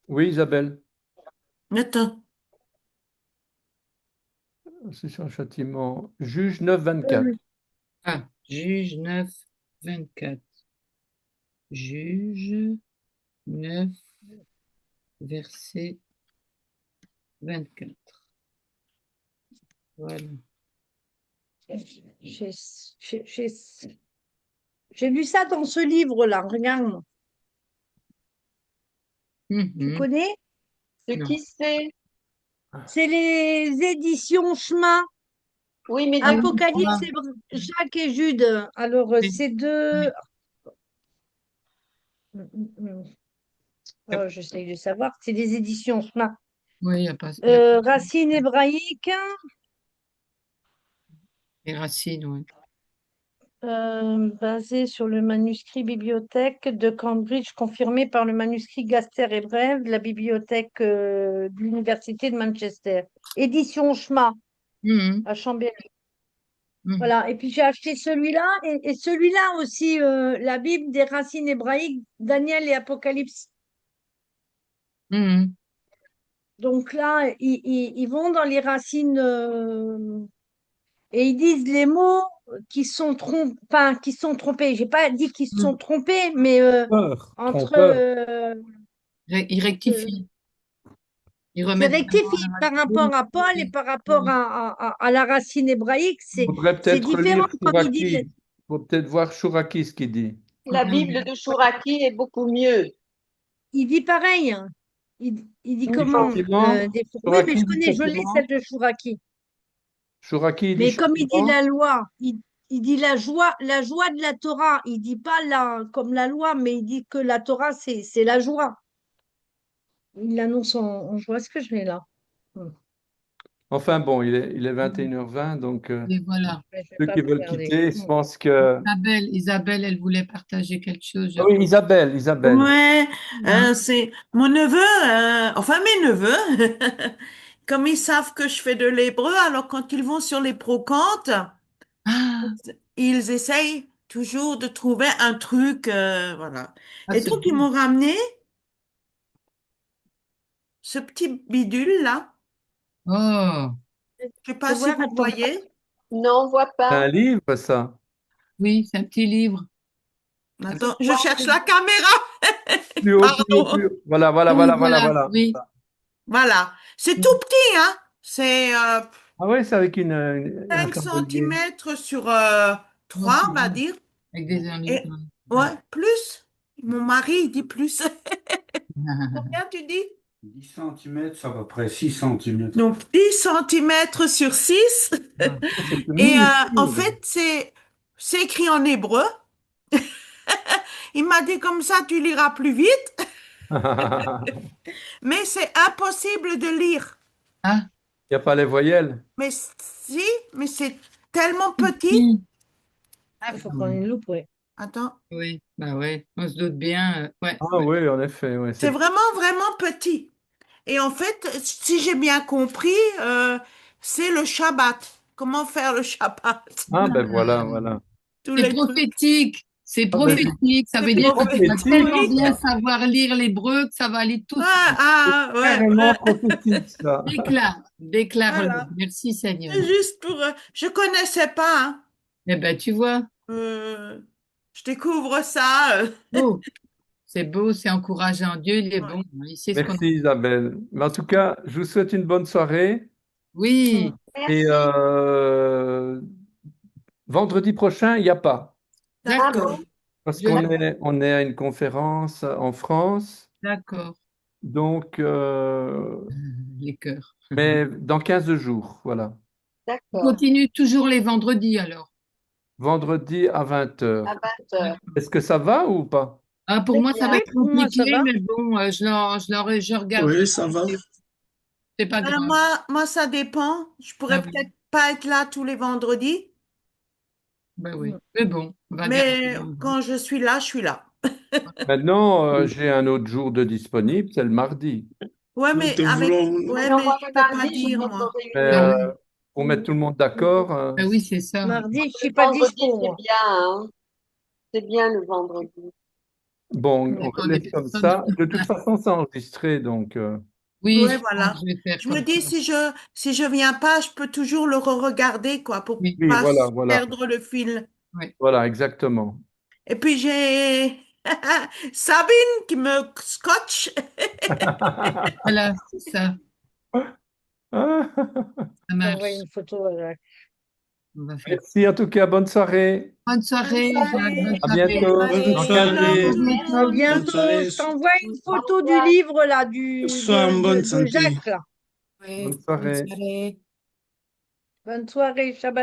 Oui, Isabelle. attends, C'est sur le châtiment. Juge 9, 24. Ah, Juge 9, 24. Juge 9, verset 24. Voilà. J'ai j'ai- j'ai- j'ai lu ça dans ce livre-là, regarde. Tu Mhm. connais? De Non. qui c'est? C'est les éditions Chemin. Oui, mais Ah de oui, Apocalypse, moi, Jacques et Jude. Alors, oui, c'est deux. oui. Oh, j'essaye de savoir. C'est des éditions Chemin. Oui, il y a pas Racine hébraïque, les racines, oui. basé sur le manuscrit bibliothèque de Cambridge, confirmé par le manuscrit Gaster hébreu de la bibliothèque de l'Université de Manchester. Édition Chemin Mhm, à Chambéry. mhm, Voilà. Et puis j'ai acheté celui-là et celui-là aussi, la Bible des racines hébraïques, Daniel et Apocalypse. mhm, Donc là, ils vont dans les racines et ils disent les mots enfin, qui sont trompés. J'ai pas dit qu'ils se mhm. sont trompés, mais Trompeur. entre Trompeur. Il euh, rectifie. Il c'est remet vraiment rectifié par oui, rapport à Paul et oui, par rapport oui. à la racine hébraïque, Il faudrait c'est peut-être différent lire comme il dit. Chouraki. Il faut peut-être voir Chouraki ce qu'il dit. la Mhm. Bible de Chouraki est beaucoup mieux. Il dit pareil, hein. Il dit Du comment châtiment. Oui, mais Chouraki je dit connais, je l'ai châtiment. celle de Chouraki. Chouraki dit Mais comme il dit châtiment. la loi, il dit la joie de la Torah. Il dit pas comme la loi, mais il dit que la Torah, c'est la joie. Il l'annonce en joie. Est-ce que je l'ai là? Enfin bon, il est 21h20, donc Et voilà. Ouais, je vais ceux pas qui le veulent regarder. quitter, je pense que... Isabelle, elle voulait partager quelque chose, je Ah oui, crois. Isabelle, Isabelle. ouais, Hein? c'est mon neveu, enfin mes neveux, comme ils savent que je fais de l'hébreu, alors quand ils vont sur les brocantes, Ah, ils essayent toujours de trouver un truc, voilà. ah, Et c'est donc ils bien. m'ont ramené ce petit bidule là. Oh, Je sais Je pas peux si voir, vous attends. voyez. Non, on voit C'est pas. un livre, ça. oui, c'est un petit livre. Un Attends, je Voir, cherche la caméra. Plus haut, plus haut, plus Pardon. haut. Voilà, voilà, Oui, voilà, voilà, voilà, voilà. oui. Voilà. C'est tout petit, hein. C'est Ah oui, c'est avec un 5 chandelier. centimètres sur Moi 3, aussi, on va dire. avec des enlumes. Et ouais, plus. Mon mari, il dit plus. Combien tu dis? 10 centimètres, c'est à peu près 6 centimètres. Donc 10 centimètres sur 6. C'est Et en minuscule. fait, c'est écrit en hébreu. Il m'a dit comme ça, tu liras plus vite. Il Mais c'est impossible de lire. Ah, n'y a pas les voyelles. Mais si, mais c'est tellement si, petit. si. il faut prendre une loupe, oui. Attends. Oui, bah ouais, on se doute bien. Ouais, Ah ouais. oui, en effet, ouais, C'est c'est... vraiment, vraiment petit. Et en fait, si j'ai bien compris, c'est le Shabbat. Comment faire le Shabbat? Ah ben voilà, Ah, voilà. Tous c'est les trucs. prophétique. C'est Ah ben, prophétique. Ça C'est veut dire que tu vas prophétique. tellement prophétique, bien ça. savoir lire l'hébreu que ça va aller tout seul. Ah, ah, ouais, Carrément ouais. prophétique, ça. Déclare-le. Voilà. Merci Seigneur. C'est juste pour... je connaissais pas, hein. Eh ben, tu vois. Euh, je découvre ça. Oh, C'est beau, c'est encourageant. Dieu, il est Ouais. bon. Il sait ce qu'on a. Merci Isabelle. Mais en tout cas, je vous souhaite une bonne soirée Oui, et Merci. vendredi prochain, il n'y a pas. Ah d'accord, bon? Parce Je- qu'on est à une conférence en France, d'accord. donc, Les cœurs. mais dans 15 jours, voilà. On D'accord. continue toujours les vendredis alors. Vendredi à 20 À heures. 20 heures. Est-ce que ça va ou pas? Ah, pour C'est moi, ça va bien. être Pour moi, ça compliqué, va. mais bon, je regarde. Oui, ça va. C'est pas grave. Moi, ça dépend. Je pourrais Ah oui, peut-être pas être là tous les vendredis, bah oui. Mm. Mais bon, on va garder. mais quand je suis là, je suis là. Maintenant, j'ai un autre jour de disponible, c'est le mardi. Ouais, Nous mais te ouais, Non, mais moi, je le peux pas mardi, je dire, peux me moi. Mais Bah réunir. oui, pour mettre tout le monde d'accord, bah oui, c'est ça. Mardi, je Le suis pas vendredi, dispo, c'est moi. bien, hein. C'est bien le vendredi. bon, Mais on quand des laisse comme personnes. ça. De toute façon, c'est enregistré, donc Oui, Ouais, je pense que voilà. je vais faire Je me comme dis, ça. si je viens pas, je peux toujours le re-regarder, quoi, pour Oui, oui, pas voilà, voilà, perdre le fil. oui. voilà, exactement. Et puis j'ai Sabine qui me scotche. Voilà, c'est ça. Ça J'envoie marche. une photo. On va faire. Merci en tout cas, bonne soirée. Bonne Bonne soirée, Jacques. soirée. Bonne À soirée. bientôt Bonne dans Allez, 15 shalom soirée. tout le Bientôt. À monde. Bonne bientôt. soirée. Je t'envoie une Au photo du revoir. livre, là, Sois en bonne santé. Jacques, là. Oui, Bonne bonne soirée. soirée. Bonne soirée, Shabbat